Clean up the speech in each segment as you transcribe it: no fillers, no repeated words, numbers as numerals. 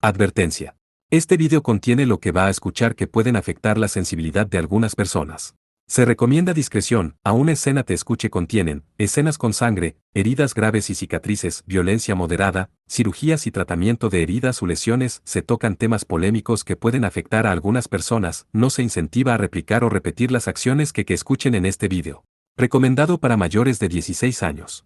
Advertencia. Este video contiene lo que va a escuchar que pueden afectar la sensibilidad de algunas personas. Se recomienda discreción, aún escena te escuche contienen, escenas con sangre, heridas graves y cicatrices, violencia moderada, cirugías y tratamiento de heridas o lesiones, se tocan temas polémicos que pueden afectar a algunas personas, no se incentiva a replicar o repetir las acciones que escuchen en este video. Recomendado para mayores de 16 años.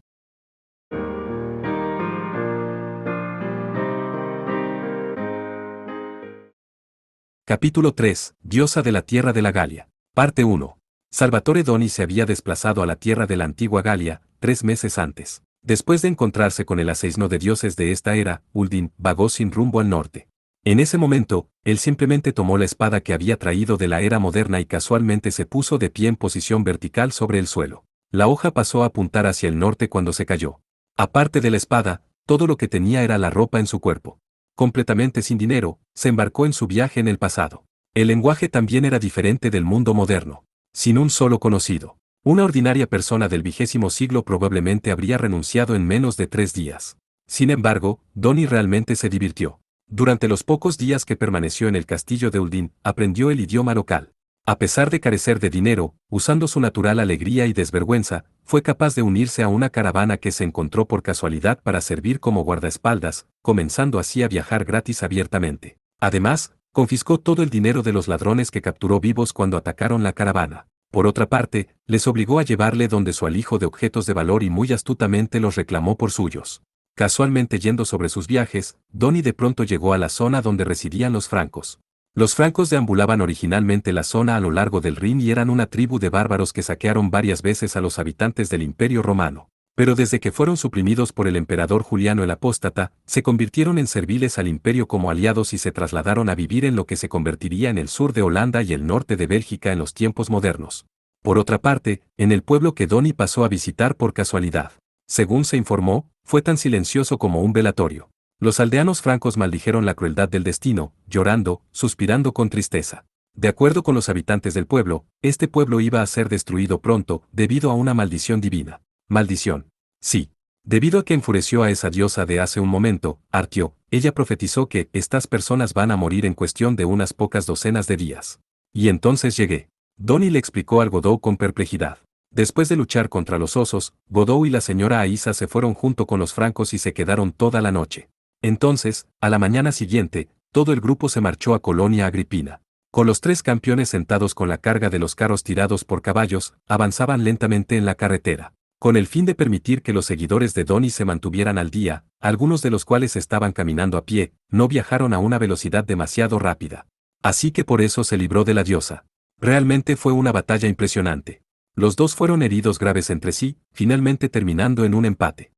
Capítulo 3. Diosa de la Tierra de la Galia. Parte 1. Salvatore Doni se había desplazado a la tierra de la antigua Galia, 3 meses antes. Después de encontrarse con el asesino de dioses de esta era, Uldin, vagó sin rumbo al norte. En ese momento, él simplemente tomó la espada que había traído de la era moderna y casualmente se puso de pie en posición vertical sobre el suelo. La hoja pasó a apuntar hacia el norte cuando se cayó. Aparte de la espada, todo lo que tenía era la ropa en su cuerpo. Completamente sin dinero, se embarcó en su viaje en el pasado. El lenguaje también era diferente del mundo moderno. Sin un solo conocido. Una ordinaria persona del 20º siglo probablemente habría renunciado en menos de 3 días. Sin embargo, Doni realmente se divirtió. Durante los pocos días que permaneció en el castillo de Uldin, aprendió el idioma local. A pesar de carecer de dinero, usando su natural alegría y desvergüenza, fue capaz de unirse a una caravana que se encontró por casualidad para servir como guardaespaldas, comenzando así a viajar gratis abiertamente. Además, confiscó todo el dinero de los ladrones que capturó vivos cuando atacaron la caravana. Por otra parte, les obligó a llevarle donde su alijo de objetos de valor y muy astutamente los reclamó por suyos. Casualmente yendo sobre sus viajes, Doni de pronto llegó a la zona donde residían los francos. Los francos deambulaban originalmente la zona a lo largo del Rin y eran una tribu de bárbaros que saquearon varias veces a los habitantes del Imperio Romano. Pero desde que fueron suprimidos por el emperador Juliano el Apóstata, se convirtieron en serviles al imperio como aliados y se trasladaron a vivir en lo que se convertiría en el sur de Holanda y el norte de Bélgica en los tiempos modernos. Por otra parte, en el pueblo que Doni pasó a visitar por casualidad, según se informó, fue tan silencioso como un velatorio. Los aldeanos francos maldijeron la crueldad del destino, llorando, suspirando con tristeza. De acuerdo con los habitantes del pueblo, este pueblo iba a ser destruido pronto, debido a una maldición divina. Maldición. Sí. Debido a que enfureció a esa diosa de hace un momento, Artio, ella profetizó que estas personas van a morir en cuestión de unas pocas docenas de días. Y entonces llegué. Doni le explicó al Godot con perplejidad. Después de luchar contra los osos, Godot y la señora Aisa se fueron junto con los francos y se quedaron toda la noche. Entonces, a la mañana siguiente, todo el grupo se marchó a Colonia Agripina. Con los 3 campeones sentados con la carga de los carros tirados por caballos, avanzaban lentamente en la carretera. Con el fin de permitir que los seguidores de Doni se mantuvieran al día, algunos de los cuales estaban caminando a pie, no viajaron a una velocidad demasiado rápida. Así que por eso se libró de la diosa. Realmente fue una batalla impresionante. Los dos fueron heridos graves entre sí, finalmente terminando en un empate.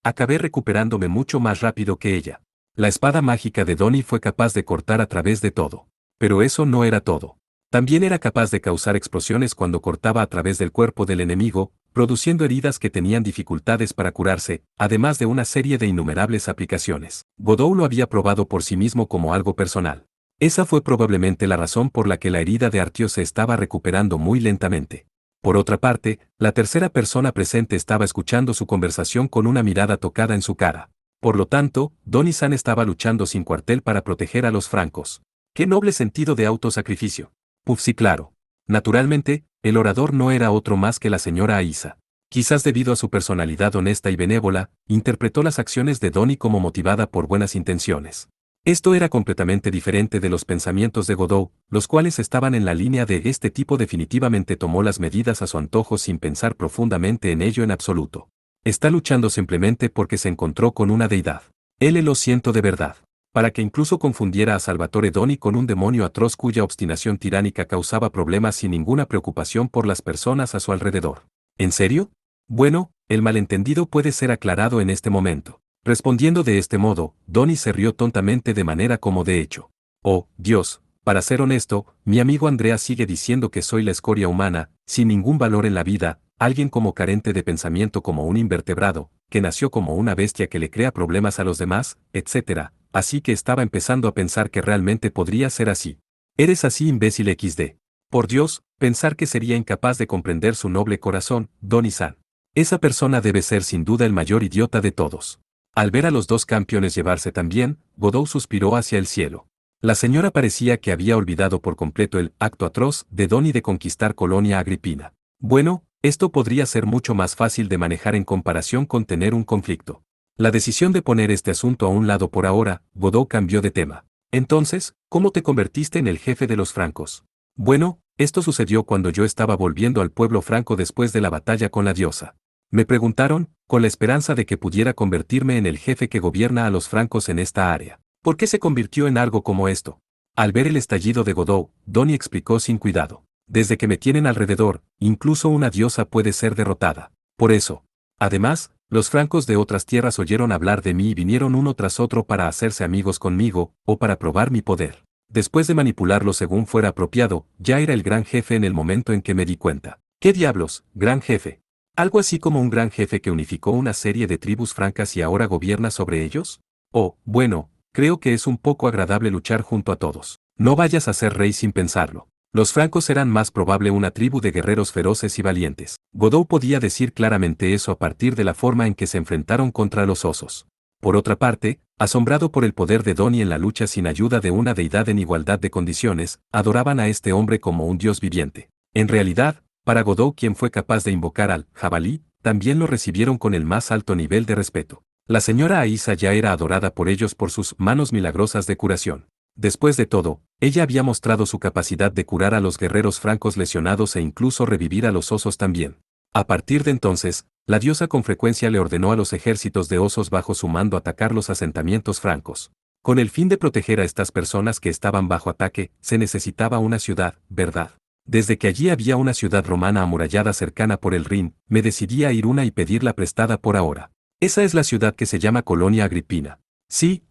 Acabé recuperándome mucho más rápido que ella. La espada mágica de Doni fue capaz de cortar a través de todo. Pero eso no era todo. También era capaz de causar explosiones cuando cortaba a través del cuerpo del enemigo, produciendo heridas que tenían dificultades para curarse, además de una serie de innumerables aplicaciones. Godot lo había probado por sí mismo como algo personal. Esa fue probablemente la razón por la que la herida de Artio se estaba recuperando muy lentamente. Por otra parte, la tercera persona presente estaba escuchando su conversación con una mirada tocada en su cara. Por lo tanto, Doni-san estaba luchando sin cuartel para proteger a los francos. ¡Qué noble sentido de autosacrificio! Sí, claro. Naturalmente, el orador no era otro más que la señora Aisa. Quizás debido a su personalidad honesta y benévola, interpretó las acciones de Doni como motivada por buenas intenciones. Esto era completamente diferente de los pensamientos de Godot, los cuales estaban en la línea de este tipo definitivamente tomó las medidas a su antojo sin pensar profundamente en ello en absoluto. Está luchando simplemente porque se encontró con una deidad. Él lo siento de verdad. Para que incluso confundiera a Salvatore Doni con un demonio atroz cuya obstinación tiránica causaba problemas sin ninguna preocupación por las personas a su alrededor. ¿En serio? Bueno, el malentendido puede ser aclarado en este momento. Respondiendo de este modo, Doni se rió tontamente de manera como de hecho. Oh, Dios, para ser honesto, mi amigo Andrea sigue diciendo que soy la escoria humana, sin ningún valor en la vida, alguien como carente de pensamiento como un invertebrado, que nació como una bestia que le crea problemas a los demás, etc. Así que estaba empezando a pensar que realmente podría ser así. Eres así imbécil XD. Por Dios, pensar que sería incapaz de comprender su noble corazón, Doni-san. Esa persona debe ser sin duda el mayor idiota de todos. Al ver a los dos campeones llevarse tan bien, Godot suspiró hacia el cielo. La señora parecía que había olvidado por completo el acto atroz de Donny de conquistar Colonia Agripina. Bueno, esto podría ser mucho más fácil de manejar en comparación con tener un conflicto. La decisión de poner este asunto a un lado por ahora, Godot cambió de tema. Entonces, ¿cómo te convertiste en el jefe de los francos? Bueno, esto sucedió cuando yo estaba volviendo al pueblo franco después de la batalla con la diosa. Me preguntaron, con la esperanza de que pudiera convertirme en el jefe que gobierna a los francos en esta área. ¿Por qué se convirtió en algo como esto? Al ver el estallido de Godot, Donny explicó sin cuidado. Desde que me tienen alrededor, incluso una diosa puede ser derrotada. Por eso. Además, los francos de otras tierras oyeron hablar de mí y vinieron uno tras otro para hacerse amigos conmigo, o para probar mi poder. Después de manipularlo según fuera apropiado, ya era el gran jefe en el momento en que me di cuenta. ¿Qué diablos, gran jefe? ¿Algo así como un gran jefe que unificó una serie de tribus francas y ahora gobierna sobre ellos? Oh, bueno, creo que es un poco agradable luchar junto a todos. No vayas a ser rey sin pensarlo. Los francos eran más probable una tribu de guerreros feroces y valientes. Godot podía decir claramente eso a partir de la forma en que se enfrentaron contra los osos. Por otra parte, asombrado por el poder de Donny en la lucha sin ayuda de una deidad en igualdad de condiciones, adoraban a este hombre como un dios viviente. En realidad, para Godot, quien fue capaz de invocar al jabalí, también lo recibieron con el más alto nivel de respeto. La señora Aísa ya era adorada por ellos por sus manos milagrosas de curación. Después de todo, ella había mostrado su capacidad de curar a los guerreros francos lesionados e incluso revivir a los osos también. A partir de entonces, la diosa con frecuencia le ordenó a los ejércitos de osos bajo su mando atacar los asentamientos francos. Con el fin de proteger a estas personas que estaban bajo ataque, se necesitaba una ciudad, ¿verdad? Desde que allí había una ciudad romana amurallada cercana por el Rin, me decidí a ir una y pedirla prestada por ahora. Esa es la ciudad que se llama Colonia Agripina. Sí,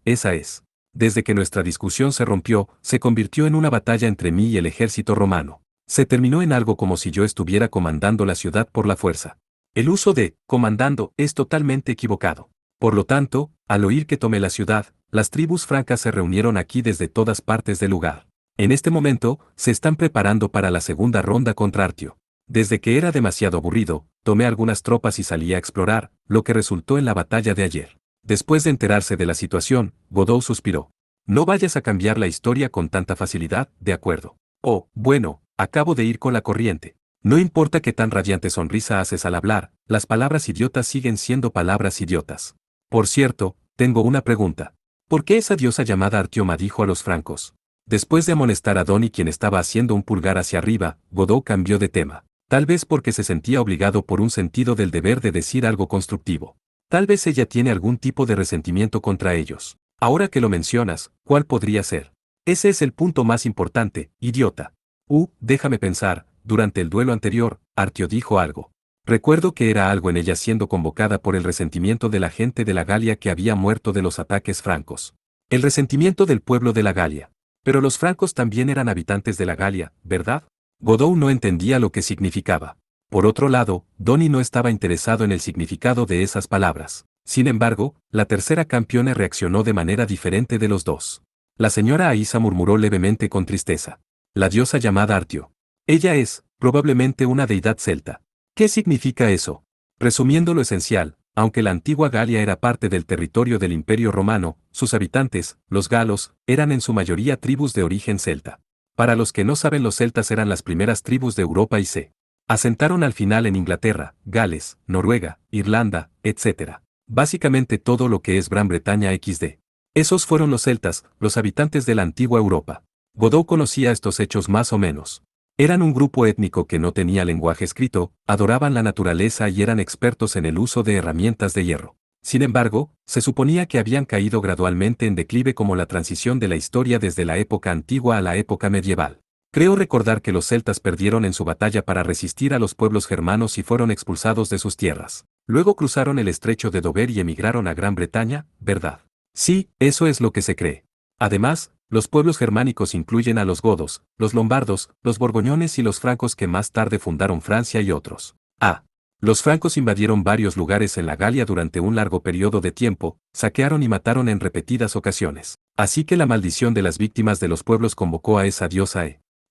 esa es. Desde que nuestra discusión se rompió, se convirtió en una batalla entre mí y el ejército romano. Se terminó en algo como si yo estuviera comandando la ciudad por la fuerza. El uso de comandando es totalmente equivocado. Por lo tanto, al oír que tomé la ciudad, las tribus francas se reunieron aquí desde todas partes del lugar. En este momento, se están preparando para la segunda ronda contra Artio. Desde que era demasiado aburrido, tomé algunas tropas y salí a explorar, lo que resultó en la batalla de ayer. Después de enterarse de la situación, Godot suspiró. No vayas a cambiar la historia con tanta facilidad, ¿de acuerdo? Oh, bueno, acabo de ir con la corriente. No importa qué tan radiante sonrisa haces al hablar, las palabras idiotas siguen siendo palabras idiotas. Por cierto, tengo una pregunta. ¿Por qué esa diosa llamada Artioma dijo a los francos? Después de amonestar a Donny, quien estaba haciendo un pulgar hacia arriba, Godot cambió de tema. Tal vez porque se sentía obligado por un sentido del deber de decir algo constructivo. Tal vez ella tiene algún tipo de resentimiento contra ellos. Ahora que lo mencionas, ¿cuál podría ser? Ese es el punto más importante, idiota. Déjame pensar, durante el duelo anterior, Artio dijo algo. Recuerdo que era algo en ella siendo convocada por el resentimiento de la gente de la Galia que había muerto de los ataques francos. El resentimiento del pueblo de la Galia. Pero los francos también eran habitantes de la Galia, ¿verdad? Godot no entendía lo que significaba. Por otro lado, Donny no estaba interesado en el significado de esas palabras. Sin embargo, la tercera campeona reaccionó de manera diferente de los dos. La señora Aísa murmuró levemente con tristeza. La diosa llamada Artio. Ella es, probablemente una deidad celta. ¿Qué significa eso? Resumiendo lo esencial, aunque la antigua Galia era parte del territorio del Imperio Romano, sus habitantes, los galos, eran en su mayoría tribus de origen celta. Para los que no saben, los celtas eran las primeras tribus de Europa y se asentaron al final en Inglaterra, Gales, Noruega, Irlanda, etc. Básicamente todo lo que es Gran Bretaña XD. Esos fueron los celtas, los habitantes de la antigua Europa. Godot conocía estos hechos más o menos. Eran un grupo étnico que no tenía lenguaje escrito, adoraban la naturaleza y eran expertos en el uso de herramientas de hierro. Sin embargo, se suponía que habían caído gradualmente en declive como la transición de la historia desde la época antigua a la época medieval. Creo recordar que los celtas perdieron en su batalla para resistir a los pueblos germanos y fueron expulsados de sus tierras. Luego cruzaron el estrecho de Dover y emigraron a Gran Bretaña, ¿verdad? Sí, eso es lo que se cree. Además, los pueblos germánicos incluyen a los godos, los lombardos, los borgoñones y los francos que más tarde fundaron Francia y otros. Los francos invadieron varios lugares en la Galia durante un largo periodo de tiempo, saquearon y mataron en repetidas ocasiones. Así que la maldición de las víctimas de los pueblos convocó a esa diosa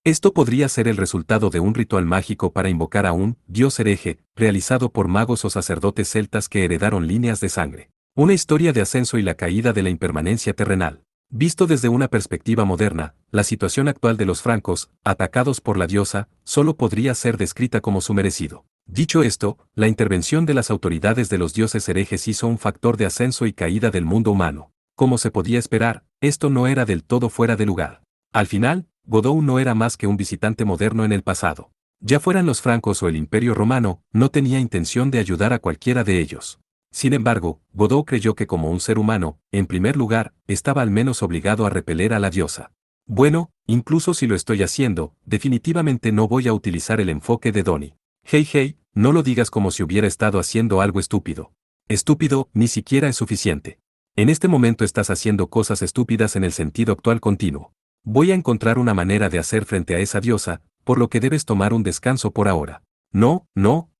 Esto podría ser el resultado de un ritual mágico para invocar a un dios hereje, realizado por magos o sacerdotes celtas que heredaron líneas de sangre. Una historia de ascenso y la caída de la impermanencia terrenal. Visto desde una perspectiva moderna, la situación actual de los francos, atacados por la diosa, solo podría ser descrita como su merecido. Dicho esto, la intervención de las autoridades de los dioses herejes hizo un factor de ascenso y caída del mundo humano. Como se podía esperar, esto no era del todo fuera de lugar. Al final, Godot no era más que un visitante moderno en el pasado. Ya fueran los francos o el Imperio Romano, no tenía intención de ayudar a cualquiera de ellos. Sin embargo, Godot creyó que como un ser humano, en primer lugar, estaba al menos obligado a repeler a la diosa. Bueno, incluso si lo estoy haciendo, definitivamente no voy a utilizar el enfoque de Donnie. Hey, no lo digas como si hubiera estado haciendo algo estúpido. Estúpido, ni siquiera es suficiente. En este momento estás haciendo cosas estúpidas en el sentido actual continuo. Voy a encontrar una manera de hacer frente a esa diosa, por lo que debes tomar un descanso por ahora. No,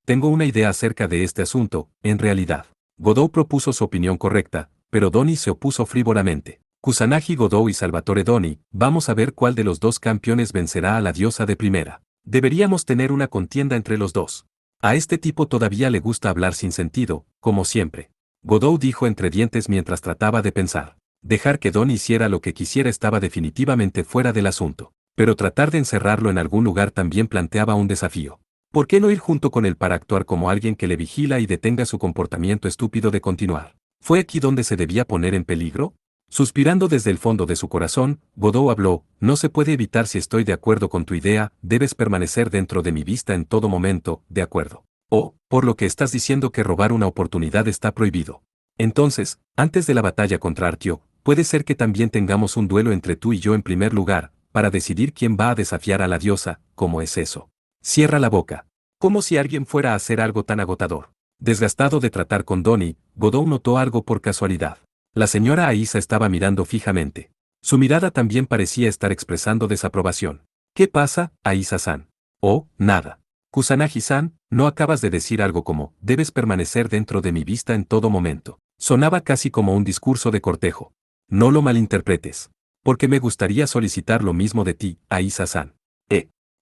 tengo una idea acerca de este asunto, en realidad. Godot propuso su opinión correcta, pero Donnie se opuso frívolamente. Kusanagi Godot y Salvatore Donnie, vamos a ver cuál de los dos campeones vencerá a la diosa de primera. Deberíamos tener una contienda entre los dos. A este tipo todavía le gusta hablar sin sentido, como siempre. Godot dijo entre dientes mientras trataba de pensar. Dejar que Donnie hiciera lo que quisiera estaba definitivamente fuera del asunto, pero tratar de encerrarlo en algún lugar también planteaba un desafío. ¿Por qué no ir junto con él para actuar como alguien que le vigila y detenga su comportamiento estúpido de continuar? ¿Fue aquí donde se debía poner en peligro? Suspirando desde el fondo de su corazón, Godot habló, no se puede evitar si estoy de acuerdo con tu idea, debes permanecer dentro de mi vista en todo momento, de acuerdo. Por lo que estás diciendo que robar una oportunidad está prohibido. Entonces, antes de la batalla contra Artio, puede ser que también tengamos un duelo entre tú y yo en primer lugar, para decidir quién va a desafiar a la diosa, ¿cómo es eso? Cierra la boca. Como si alguien fuera a hacer algo tan agotador. Desgastado de tratar con Donnie, Godot notó algo por casualidad. La señora Aisa estaba mirando fijamente. Su mirada también parecía estar expresando desaprobación. ¿Qué pasa, Aisa-san? Oh, nada. Kusanagi-san, ¿no acabas de decir algo como, debes permanecer dentro de mi vista en todo momento? Sonaba casi como un discurso de cortejo. No lo malinterpretes. Porque me gustaría solicitar lo mismo de ti, Aisa-san.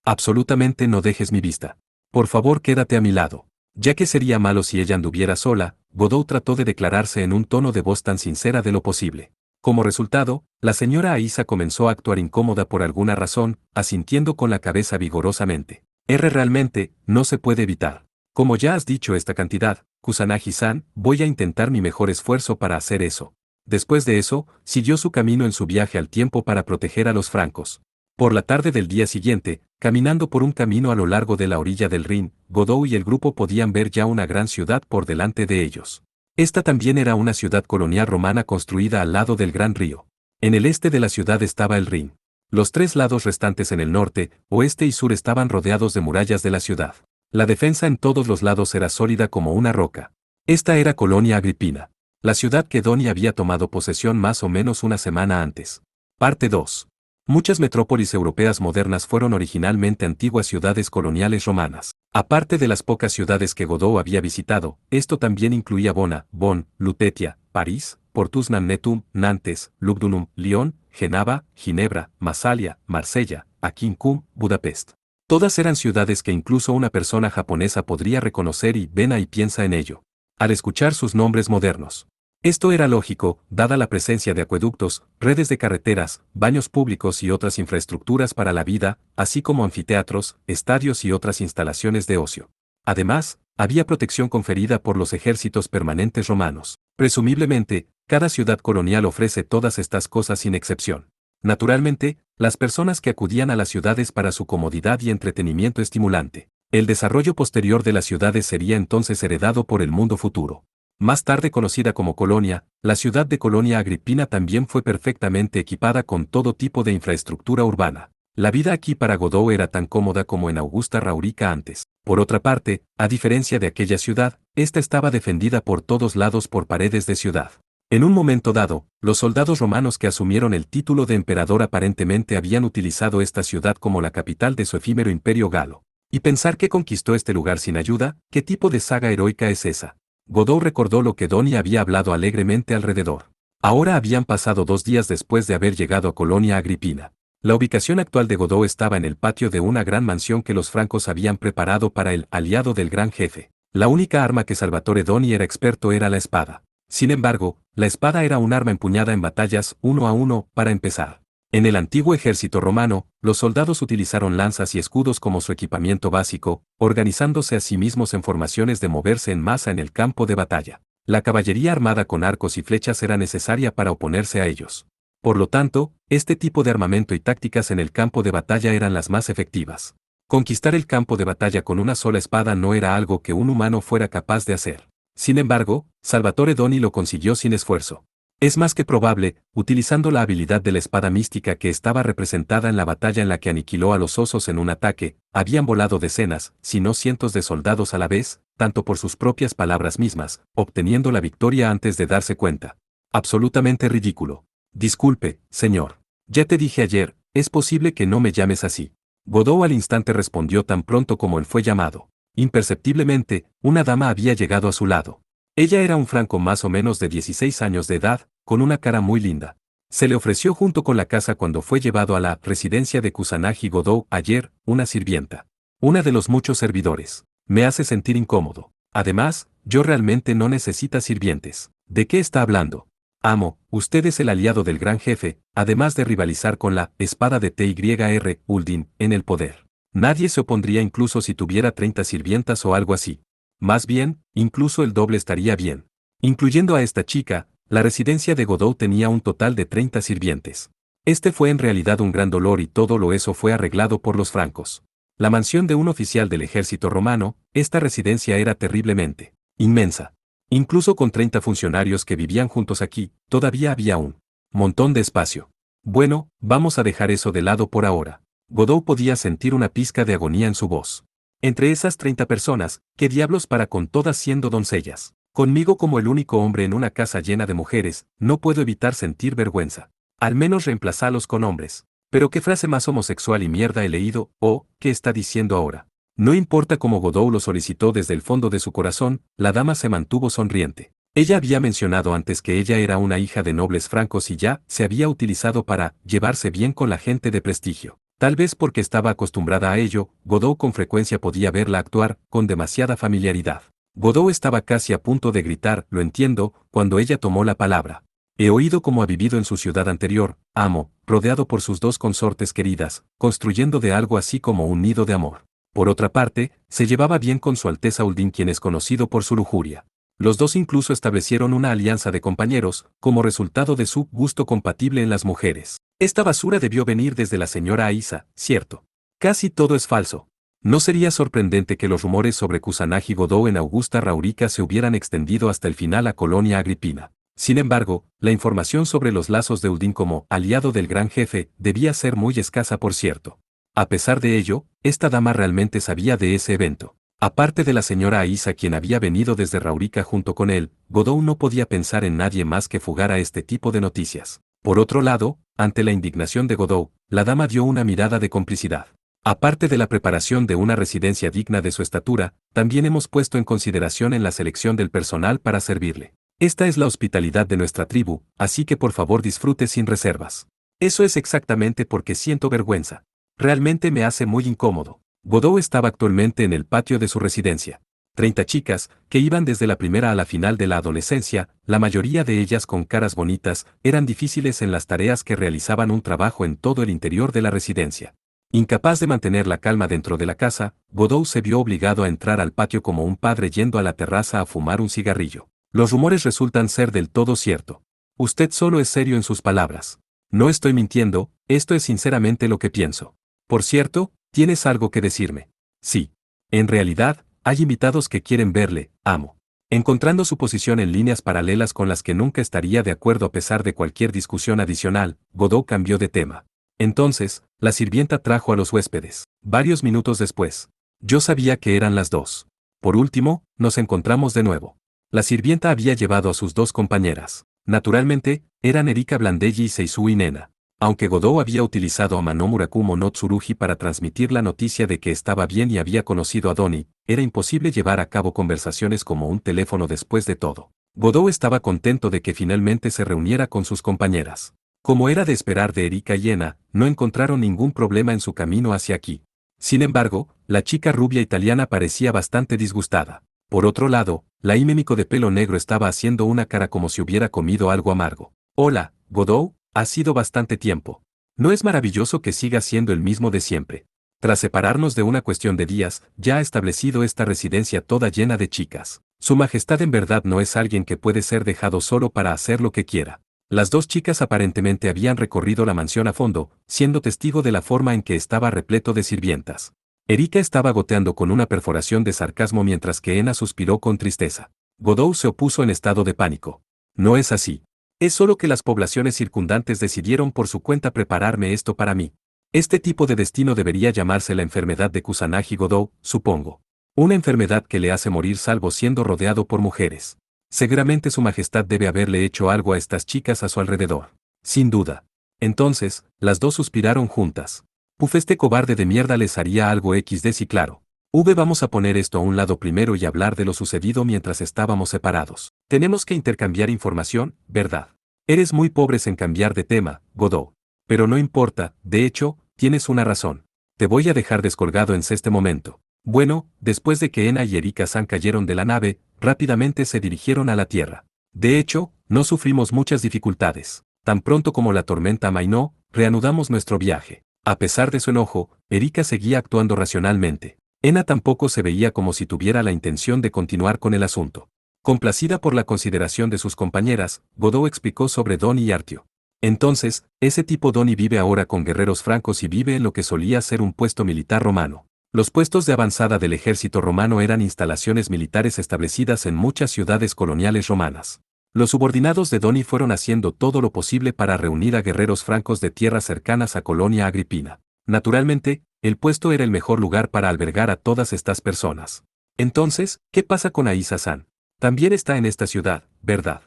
Absolutamente no dejes mi vista. Por favor, quédate a mi lado. Ya que sería malo si ella anduviera sola, Godot trató de declararse en un tono de voz tan sincera de lo posible. Como resultado, la señora Aisa comenzó a actuar incómoda por alguna razón, asintiendo con la cabeza vigorosamente. Realmente, no se puede evitar. Como ya has dicho esta cantidad, Kusanagi-san, voy a intentar mi mejor esfuerzo para hacer eso. Después de eso, siguió su camino en su viaje al tiempo para proteger a los francos. Por la tarde del día siguiente, caminando por un camino a lo largo de la orilla del Rin, Godot y el grupo podían ver ya una gran ciudad por delante de ellos. Esta también era una ciudad colonial romana construida al lado del gran río. En el este de la ciudad estaba el Rin. Los tres lados restantes en el norte, oeste y sur estaban rodeados de murallas de la ciudad. La defensa en todos los lados era sólida como una roca. Esta era Colonia Agripina, la ciudad que Donnie había tomado posesión más o menos una semana antes. Parte 2. Muchas metrópolis europeas modernas fueron originalmente antiguas ciudades coloniales romanas. Aparte de las pocas ciudades que Godot había visitado, esto también incluía Bona, Bonn, Lutetia, París, Portus Namnetum, Nantes, Lugdunum, Lyon, Genava, Ginebra, Massalia, Marsella, Aquincum, Budapest. Todas eran ciudades que incluso una persona japonesa podría reconocer y ven y piensa en ello. Al escuchar sus nombres modernos. Esto era lógico, dada la presencia de acueductos, redes de carreteras, baños públicos y otras infraestructuras para la vida, así como anfiteatros, estadios y otras instalaciones de ocio. Además, había protección conferida por los ejércitos permanentes romanos. Presumiblemente, cada ciudad colonial ofrece todas estas cosas sin excepción. Naturalmente, las personas que acudían a las ciudades para su comodidad y entretenimiento estimulante. El desarrollo posterior de las ciudades sería entonces heredado por el mundo futuro. Más tarde conocida como Colonia, la ciudad de Colonia Agripina también fue perfectamente equipada con todo tipo de infraestructura urbana. La vida aquí para Godot era tan cómoda como en Augusta Raurica antes. Por otra parte, a diferencia de aquella ciudad, esta estaba defendida por todos lados por paredes de ciudad. En un momento dado, los soldados romanos que asumieron el título de emperador aparentemente habían utilizado esta ciudad como la capital de su efímero imperio galo. Y pensar que conquistó este lugar sin ayuda, ¿qué tipo de saga heroica es esa? Godot recordó lo que Donnie había hablado alegremente alrededor. Ahora habían pasado 2 días después de haber llegado a Colonia Agripina. La ubicación actual de Godot estaba en el patio de una gran mansión que los francos habían preparado para el aliado del gran jefe. La única arma que Salvatore Donnie era experto era la espada. Sin embargo, la espada era un arma empuñada en batallas uno a uno, para empezar. En el antiguo ejército romano, los soldados utilizaron lanzas y escudos como su equipamiento básico, organizándose a sí mismos en formaciones de moverse en masa en el campo de batalla. La caballería armada con arcos y flechas era necesaria para oponerse a ellos. Por lo tanto, este tipo de armamento y tácticas en el campo de batalla eran las más efectivas. Conquistar el campo de batalla con una sola espada no era algo que un humano fuera capaz de hacer. Sin embargo, Salvatore Doni lo consiguió sin esfuerzo. Es más que probable, utilizando la habilidad de la espada mística que estaba representada en la batalla en la que aniquiló a los osos en un ataque, habían volado decenas, si no cientos de soldados a la vez, tanto por sus propias palabras mismas, obteniendo la victoria antes de darse cuenta. Absolutamente ridículo. Disculpe, señor. Ya te dije ayer, es posible que no me llames así. Godot al instante respondió tan pronto como él fue llamado. Imperceptiblemente, una dama había llegado a su lado. Ella era un franco más o menos de 16 años de edad, con una cara muy linda. Se le ofreció junto con la casa cuando fue llevado a la residencia de Kusanagi Godot ayer, una sirvienta. Una de los muchos servidores. Me hace sentir incómodo. Además, yo realmente no necesito sirvientes. ¿De qué está hablando? Amo, usted es el aliado del gran jefe, además de rivalizar con la espada de TYR, Uldin, en el poder. Nadie se opondría incluso si tuviera 30 sirvientas o algo así. Más bien, incluso el doble estaría bien. Incluyendo a esta chica, la residencia de Godot tenía un total de 30 sirvientes. Este fue en realidad un gran dolor y todo lo eso fue arreglado por los francos. La mansión de un oficial del ejército romano, esta residencia era terriblemente inmensa. Incluso con 30 funcionarios que vivían juntos aquí, todavía había un montón de espacio. Bueno, vamos a dejar eso de lado por ahora. Godot podía sentir una pizca de agonía en su voz. Entre esas 30 personas, ¿qué diablos para con todas siendo doncellas? Conmigo como el único hombre en una casa llena de mujeres, no puedo evitar sentir vergüenza. Al menos reemplazalos con hombres. Pero qué frase más homosexual y mierda he leído, ¿qué está diciendo ahora? No importa cómo Godot lo solicitó desde el fondo de su corazón, la dama se mantuvo sonriente. Ella había mencionado antes que ella era una hija de nobles francos y ya se había utilizado para llevarse bien con la gente de prestigio. Tal vez porque estaba acostumbrada a ello, Godot con frecuencia podía verla actuar con demasiada familiaridad. Godot estaba casi a punto de gritar, lo entiendo, cuando ella tomó la palabra. He oído cómo ha vivido en su ciudad anterior, amo, rodeado por sus dos consortes queridas, construyendo de algo así como un nido de amor. Por otra parte, se llevaba bien con su Alteza Uldin, quien es conocido por su lujuria. Los dos incluso establecieron una alianza de compañeros, como resultado de su gusto compatible en las mujeres. Esta basura debió venir desde la señora Aisa, ¿cierto? Casi todo es falso. No sería sorprendente que los rumores sobre Kusanagi Godot en Augusta Raurica se hubieran extendido hasta el final a Colonia Agripina. Sin embargo, la información sobre los lazos de Uldin como aliado del gran jefe debía ser muy escasa, por cierto. A pesar de ello, esta dama realmente sabía de ese evento. Aparte de la señora Aisa, quien había venido desde Raurica junto con él, Godot no podía pensar en nadie más que fugar a este tipo de noticias. Por otro lado, ante la indignación de Godot, la dama dio una mirada de complicidad. Aparte de la preparación de una residencia digna de su estatura, también hemos puesto en consideración en la selección del personal para servirle. Esta es la hospitalidad de nuestra tribu, así que por favor disfrute sin reservas. Eso es exactamente porque siento vergüenza. Realmente me hace muy incómodo. Godot estaba actualmente en el patio de su residencia. 30 chicas, que iban desde la primera a la final de la adolescencia, la mayoría de ellas con caras bonitas, eran difíciles en las tareas que realizaban un trabajo en todo el interior de la residencia. Incapaz de mantener la calma dentro de la casa, Godot se vio obligado a entrar al patio como un padre yendo a la terraza a fumar un cigarrillo. Los rumores resultan ser del todo cierto. Usted solo es serio en sus palabras. No estoy mintiendo, esto es sinceramente lo que pienso. Por cierto, ¿tienes algo que decirme? Sí. En realidad, hay invitados que quieren verle, amo. Encontrando su posición en líneas paralelas con las que nunca estaría de acuerdo a pesar de cualquier discusión adicional, Godot cambió de tema. Entonces, la sirvienta trajo a los huéspedes. Varios minutos después. Yo sabía que eran las 2. Por último, nos encontramos de nuevo. La sirvienta había llevado a sus dos compañeras. Naturalmente, eran Erika Blandelli y Seisui Nena. Aunque Godot había utilizado a Manomurakumo no Tsurugi para transmitir la noticia de que estaba bien y había conocido a Doni, era imposible llevar a cabo conversaciones como un teléfono después de todo. Godot estaba contento de que finalmente se reuniera con sus compañeras. Como era de esperar de Erika y Ena, no encontraron ningún problema en su camino hacia aquí. Sin embargo, la chica rubia italiana parecía bastante disgustada. Por otro lado, La mímico de pelo negro estaba haciendo una cara como si hubiera comido algo amargo. Hola, Godot, ha sido bastante tiempo. ¿No es maravilloso que siga siendo el mismo de siempre? Tras separarnos de una cuestión de días, ya ha establecido esta residencia toda llena de chicas. Su Majestad en verdad no es alguien que puede ser dejado solo para hacer lo que quiera. Las dos chicas aparentemente habían recorrido la mansión a fondo, siendo testigo de la forma en que estaba repleto de sirvientas. Erika estaba goteando con una perforación de sarcasmo mientras que Ena suspiró con tristeza. Godot se opuso en estado de pánico. No es así. Es solo que las poblaciones circundantes decidieron por su cuenta prepararme esto para mí. Este tipo de destino debería llamarse la enfermedad de Kusanagi-Godot, supongo. Una enfermedad que le hace morir salvo siendo rodeado por mujeres. Seguramente su majestad debe haberle hecho algo a estas chicas a su alrededor. Sin duda. Entonces, las dos suspiraron juntas. Puf, este cobarde de mierda les haría algo XD sí claro. Vamos a poner esto a un lado primero y hablar de lo sucedido mientras estábamos separados. Tenemos que intercambiar información, ¿verdad? Eres muy pobre en cambiar de tema, Godot. Pero no importa, de hecho, tienes una razón. Te voy a dejar descolgado en este momento. Bueno, después de que Ena y Erika-san cayeron de la nave, rápidamente se dirigieron a la Tierra. De hecho, no sufrimos muchas dificultades. Tan pronto como la tormenta amainó, reanudamos nuestro viaje. A pesar de su enojo, Erika seguía actuando racionalmente. Ena tampoco se veía como si tuviera la intención de continuar con el asunto. Complacida por la consideración de sus compañeras, Godot explicó sobre Donnie y Artio. Entonces, ese tipo Donnie vive ahora con guerreros francos y vive en lo que solía ser un puesto militar romano. Los puestos de avanzada del ejército romano eran instalaciones militares establecidas en muchas ciudades coloniales romanas. Los subordinados de Donnie fueron haciendo todo lo posible para reunir a guerreros francos de tierras cercanas a Colonia Agripina. Naturalmente, el puesto era el mejor lugar para albergar a todas estas personas. Entonces, ¿qué pasa con Aisa-san? También está en esta ciudad, ¿verdad?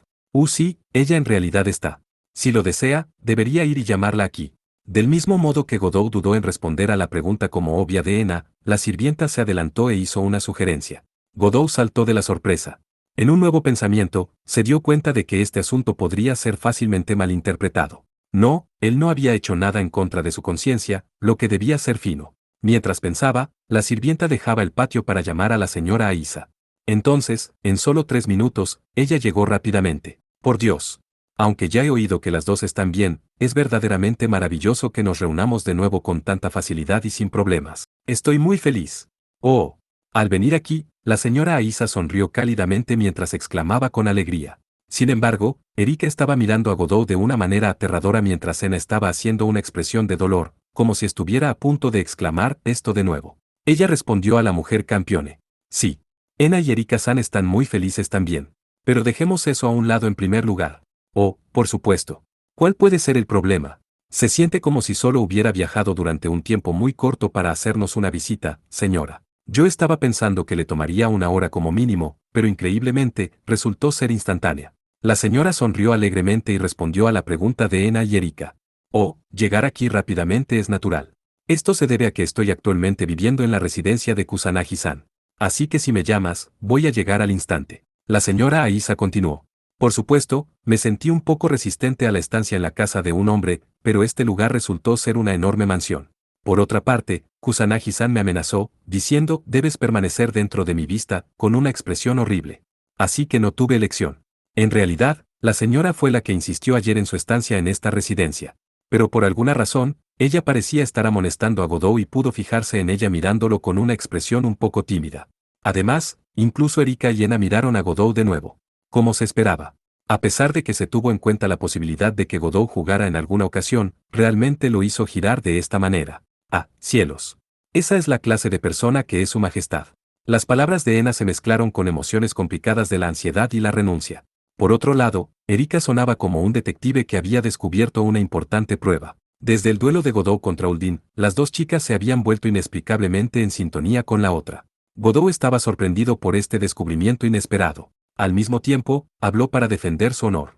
Sí, ella en realidad está. Si lo desea, debería ir y llamarla aquí. Del mismo modo que Godot dudó en responder a la pregunta como obvia de Ena, la sirvienta se adelantó e hizo una sugerencia. Godot saltó de la sorpresa. En un nuevo pensamiento, se dio cuenta de que este asunto podría ser fácilmente malinterpretado. No, él no había hecho nada en contra de su conciencia, lo que debía ser fino. Mientras pensaba, la sirvienta dejaba el patio para llamar a la señora Aisa. Entonces, en solo 3 minutos, ella llegó rápidamente. Por Dios. Aunque ya he oído que las dos están bien, es verdaderamente maravilloso que nos reunamos de nuevo con tanta facilidad y sin problemas. Estoy muy feliz. Oh. Al venir aquí, la señora Aisa sonrió cálidamente mientras exclamaba con alegría. Sin embargo, Erika estaba mirando a Godot de una manera aterradora mientras Ena estaba haciendo una expresión de dolor, como si estuviera a punto de exclamar esto de nuevo. Ella respondió a la mujer campeone. Sí. Ena y Erika-san están muy felices también. Pero dejemos eso a un lado en primer lugar. Oh, por supuesto. ¿Cuál puede ser el problema? Se siente como si solo hubiera viajado durante un tiempo muy corto para hacernos una visita, señora. Yo estaba pensando que le tomaría 1 hora como mínimo, pero increíblemente, resultó ser instantánea. La señora sonrió alegremente y respondió a la pregunta de Ena y Erika. Oh, llegar aquí rápidamente es natural. Esto se debe a que estoy actualmente viviendo en la residencia de Kusanagi-san. Así que si me llamas, voy a llegar al instante. La señora Aisa continuó. Por supuesto, me sentí un poco resistente a la estancia en la casa de un hombre, pero este lugar resultó ser una enorme mansión. Por otra parte, Kusanagi-san me amenazó, diciendo, debes permanecer dentro de mi vista, con una expresión horrible. Así que no tuve elección. En realidad, la señora fue la que insistió ayer en su estancia en esta residencia. Pero por alguna razón, ella parecía estar amonestando a Godot y pudo fijarse en ella mirándolo con una expresión un poco tímida. Además, incluso Erika y Ena miraron a Godot de nuevo. Como se esperaba. A pesar de que se tuvo en cuenta la posibilidad de que Godot jugara en alguna ocasión, realmente lo hizo girar de esta manera. Ah, cielos. Esa es la clase de persona que es su majestad. Las palabras de Ena se mezclaron con emociones complicadas de la ansiedad y la renuncia. Por otro lado, Erika sonaba como un detective que había descubierto una importante prueba. Desde el duelo de Godot contra Uldin, las dos chicas se habían vuelto inexplicablemente en sintonía con la otra. Godot estaba sorprendido por este descubrimiento inesperado. Al mismo tiempo, habló para defender su honor.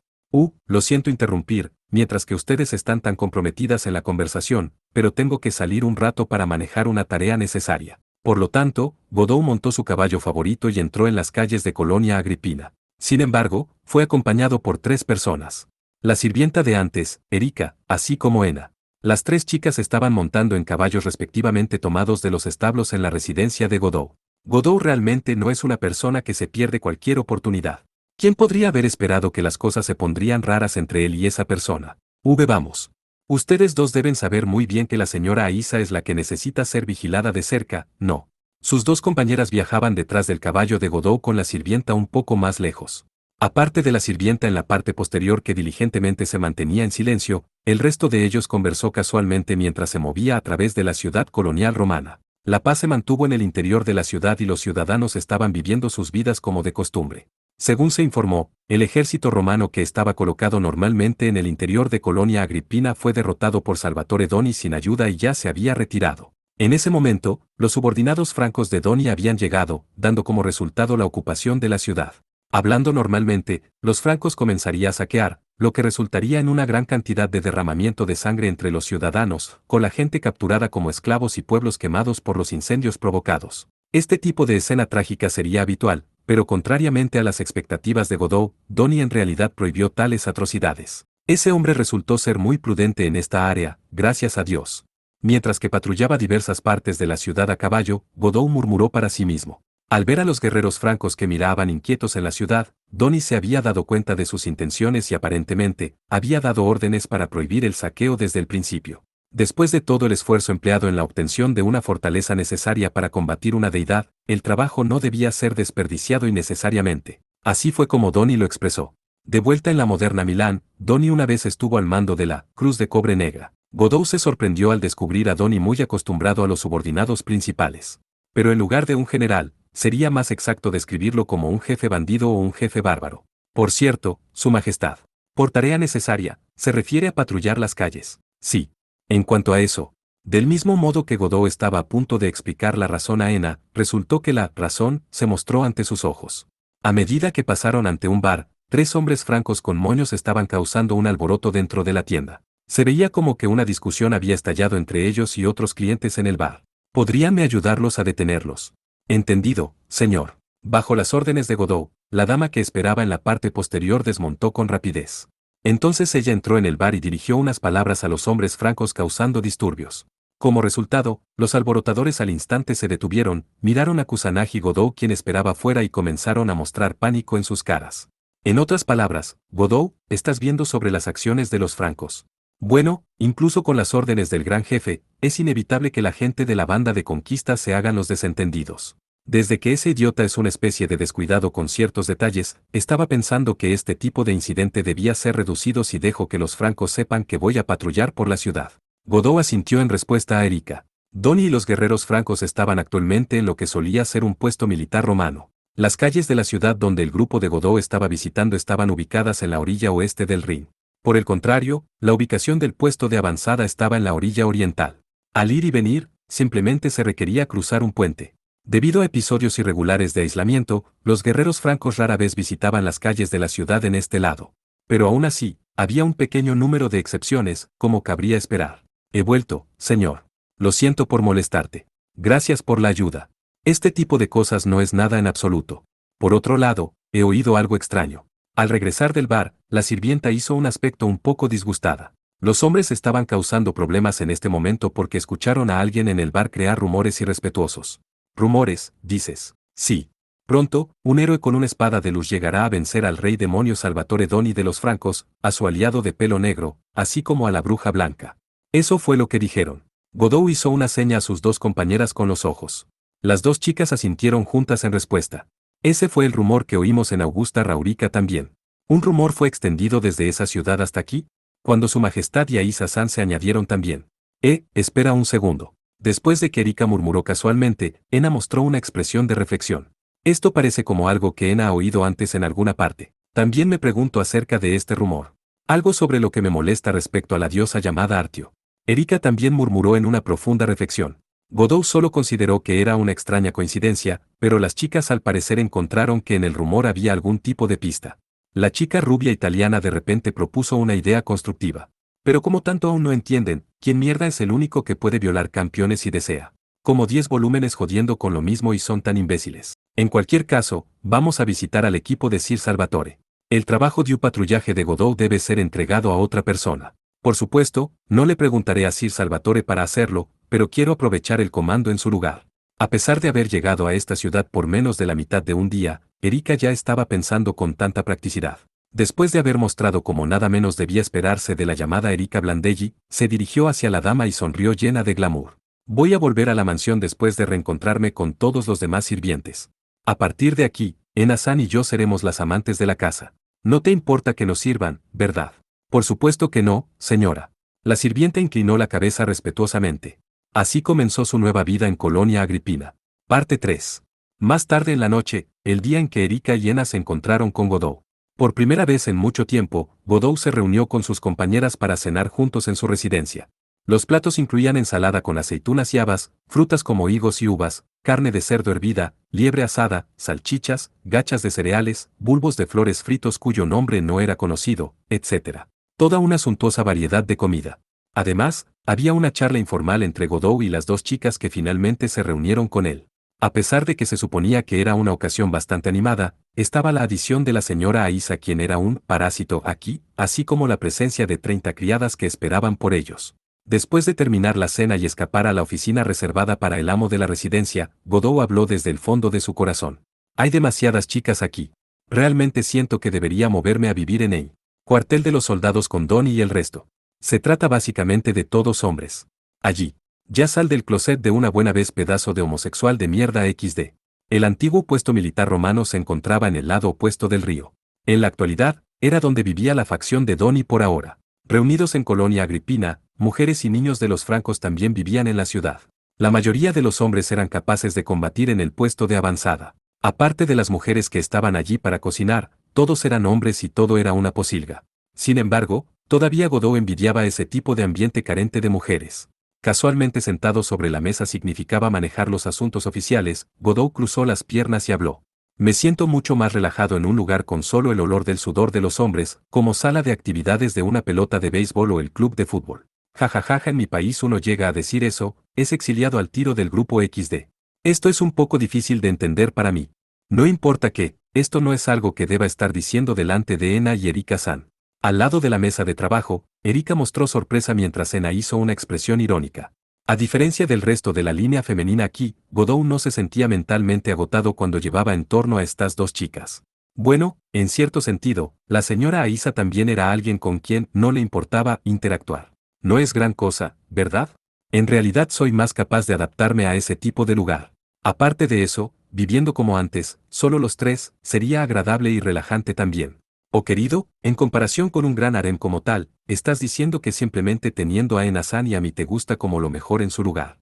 Lo siento interrumpir, mientras que ustedes están tan comprometidas en la conversación, pero tengo que salir un rato para manejar una tarea necesaria. Por lo tanto, Godot montó su caballo favorito y entró en las calles de Colonia Agripina. Sin embargo, fue acompañado por 3 personas. La sirvienta de antes, Erika, así como Ena. Las 3 chicas estaban montando en caballos respectivamente tomados de los establos en la residencia de Godot. Godot realmente no es una persona que se pierde cualquier oportunidad. ¿Quién podría haber esperado que las cosas se pondrían raras entre él y esa persona? Vamos. Ustedes dos deben saber muy bien que la señora Aisa es la que necesita ser vigilada de cerca, ¿no? Sus dos compañeras viajaban detrás del caballo de Godot con la sirvienta un poco más lejos. Aparte de la sirvienta en la parte posterior que diligentemente se mantenía en silencio, el resto de ellos conversó casualmente mientras se movía a través de la ciudad colonial romana. La paz se mantuvo en el interior de la ciudad y los ciudadanos estaban viviendo sus vidas como de costumbre. Según se informó, el ejército romano que estaba colocado normalmente en el interior de Colonia Agripina fue derrotado por Salvatore Doni sin ayuda y ya se había retirado. En ese momento, los subordinados francos de Doni habían llegado, dando como resultado la ocupación de la ciudad. Hablando normalmente, los francos comenzarían a saquear, lo que resultaría en una gran cantidad de derramamiento de sangre entre los ciudadanos, con la gente capturada como esclavos y pueblos quemados por los incendios provocados. Este tipo de escena trágica sería habitual, pero contrariamente a las expectativas de Godot, Doni en realidad prohibió tales atrocidades. Ese hombre resultó ser muy prudente en esta área, gracias a Dios. Mientras que patrullaba diversas partes de la ciudad a caballo, Godot murmuró para sí mismo. Al ver a los guerreros francos que miraban inquietos en la ciudad, Doni se había dado cuenta de sus intenciones y aparentemente, había dado órdenes para prohibir el saqueo desde el principio. Después de todo el esfuerzo empleado en la obtención de una fortaleza necesaria para combatir una deidad, el trabajo no debía ser desperdiciado innecesariamente. Así fue como Doni lo expresó. De vuelta en la moderna Milán, Doni una vez estuvo al mando de la Cruz de Cobre Negra. Godot se sorprendió al descubrir a Doni muy acostumbrado a los subordinados principales. Pero en lugar de un general, sería más exacto describirlo como un jefe bandido o un jefe bárbaro. Por cierto, Su Majestad. Por tarea necesaria, se refiere a patrullar las calles. Sí. En cuanto a eso, del mismo modo que Godot estaba a punto de explicar la razón a Ena, resultó que la razón se mostró ante sus ojos. A medida que pasaron ante un bar, 3 hombres francos con moños estaban causando un alboroto dentro de la tienda. Se veía como que una discusión había estallado entre ellos y otros clientes en el bar. ¿Podríanme ayudarlos a detenerlos? Entendido, señor. Bajo las órdenes de Godot, la dama que esperaba en la parte posterior desmontó con rapidez. Entonces ella entró en el bar y dirigió unas palabras a los hombres francos causando disturbios. Como resultado, los alborotadores al instante se detuvieron, miraron a Kusanagi y Godot quien esperaba fuera y comenzaron a mostrar pánico en sus caras. En otras palabras, Godot, estás viendo sobre las acciones de los francos. Bueno, incluso con las órdenes del gran jefe, es inevitable que la gente de la banda de conquista se hagan los desentendidos. Desde que ese idiota es una especie de descuidado con ciertos detalles, estaba pensando que este tipo de incidente debía ser reducido si dejo que los francos sepan que voy a patrullar por la ciudad. Godot asintió en respuesta a Erika. Doni y los guerreros francos estaban actualmente en lo que solía ser un puesto militar romano. Las calles de la ciudad donde el grupo de Godot estaba visitando estaban ubicadas en la orilla oeste del Rin. Por el contrario, la ubicación del puesto de avanzada estaba en la orilla oriental. Al ir y venir, simplemente se requería cruzar un puente. Debido a episodios irregulares de aislamiento, los guerreros francos rara vez visitaban las calles de la ciudad en este lado. Pero aún así, había un pequeño número de excepciones, como cabría esperar. He vuelto, señor. Lo siento por molestarte. Gracias por la ayuda. Este tipo de cosas no es nada en absoluto. Por otro lado, he oído algo extraño. Al regresar del bar, la sirvienta hizo un aspecto un poco disgustada. Los hombres estaban causando problemas en este momento porque escucharon a alguien en el bar crear rumores irrespetuosos. Rumores, dices. Sí. Pronto, un héroe con una espada de luz llegará a vencer al rey demonio Salvatore Doni de los francos, a su aliado de pelo negro, así como a la bruja blanca. Eso fue lo que dijeron. Godot hizo una seña a sus dos compañeras con los ojos. Las dos chicas asintieron juntas en respuesta. Ese fue el rumor que oímos en Augusta Raurica también. ¿Un rumor fue extendido desde esa ciudad hasta aquí? Cuando Su Majestad y Aisa-san se añadieron también. Espera un segundo. Después de que Erika murmuró casualmente, Ena mostró una expresión de reflexión. Esto parece como algo que Ena ha oído antes en alguna parte. También me pregunto acerca de este rumor. Algo sobre lo que me molesta respecto a la diosa llamada Artio. Erika también murmuró en una profunda reflexión. Godot solo consideró que era una extraña coincidencia, pero las chicas al parecer encontraron que en el rumor había algún tipo de pista. La chica rubia italiana de repente propuso una idea constructiva. Pero como tanto aún no entienden, ¿quién mierda es el único que puede violar campeones y desea? Como 10 volúmenes jodiendo con lo mismo y son tan imbéciles. En cualquier caso, vamos a visitar al equipo de Sir Salvatore. El trabajo de un patrullaje de Godot debe ser entregado a otra persona. Por supuesto, no le preguntaré a Sir Salvatore para hacerlo, pero quiero aprovechar el comando en su lugar. A pesar de haber llegado a esta ciudad por menos de la mitad de un día, Erika ya estaba pensando con tanta practicidad. Después de haber mostrado como nada menos debía esperarse de la llamada Erika Blandelli, se dirigió hacia la dama y sonrió llena de glamour. Voy a volver a la mansión después de reencontrarme con todos los demás sirvientes. A partir de aquí, Ena-san y yo seremos las amantes de la casa. No te importa que nos sirvan, ¿verdad? Por supuesto que no, señora. La sirvienta inclinó la cabeza respetuosamente. Así comenzó su nueva vida en Colonia Agripina. Parte 3. Más tarde en la noche, el día en que Erika y Ena se encontraron con Godot. Por primera vez en mucho tiempo, Godot se reunió con sus compañeras para cenar juntos en su residencia. Los platos incluían ensalada con aceitunas y habas, frutas como higos y uvas, carne de cerdo hervida, liebre asada, salchichas, gachas de cereales, bulbos de flores fritos cuyo nombre no era conocido, etc. Toda una suntuosa variedad de comida. Además, había una charla informal entre Godot y las dos chicas que finalmente se reunieron con él. A pesar de que se suponía que era una ocasión bastante animada, estaba la adición de la señora Aisa quien era un parásito aquí, así como la presencia de 30 criadas que esperaban por ellos. Después de terminar la cena y escapar a la oficina reservada para el amo de la residencia, Godot habló desde el fondo de su corazón. Hay demasiadas chicas aquí. Realmente siento que debería moverme a vivir en el cuartel de los soldados con Donnie y el resto. Se trata básicamente de todos hombres. Allí. Ya sal del closet de una buena vez pedazo de homosexual de mierda XD. El antiguo puesto militar romano se encontraba en el lado opuesto del río. En la actualidad, era donde vivía la facción de Donnie por ahora. Reunidos en Colonia Agripina, mujeres y niños de los francos también vivían en la ciudad. La mayoría de los hombres eran capaces de combatir en el puesto de avanzada. Aparte de las mujeres que estaban allí para cocinar, todos eran hombres y todo era una posilga. Sin embargo, todavía Godot envidiaba ese tipo de ambiente carente de mujeres. Casualmente sentado sobre la mesa significaba manejar los asuntos oficiales, Godot cruzó las piernas y habló. Me siento mucho más relajado en un lugar con solo el olor del sudor de los hombres, como sala de actividades de una pelota de béisbol o el club de fútbol. Jajajaja, en mi país uno llega a decir eso, es exiliado al tiro del grupo XD. Esto es un poco difícil de entender para mí. No importa que, esto no es algo que deba estar diciendo delante de Ena y Erika-san. Al lado de la mesa de trabajo, Erika mostró sorpresa mientras Ena hizo una expresión irónica. A diferencia del resto de la línea femenina aquí, Godot no se sentía mentalmente agotado cuando llevaba en torno a estas dos chicas. Bueno, en cierto sentido, la señora Aisa también era alguien con quien no le importaba interactuar. No es gran cosa, ¿verdad? En realidad soy más capaz de adaptarme a ese tipo de lugar. Aparte de eso, viviendo como antes, solo los tres, sería agradable y relajante también. Oh querido, en comparación con un gran harem como tal, estás diciendo que simplemente teniendo a Ena-san y a mí te gusta como lo mejor en su lugar.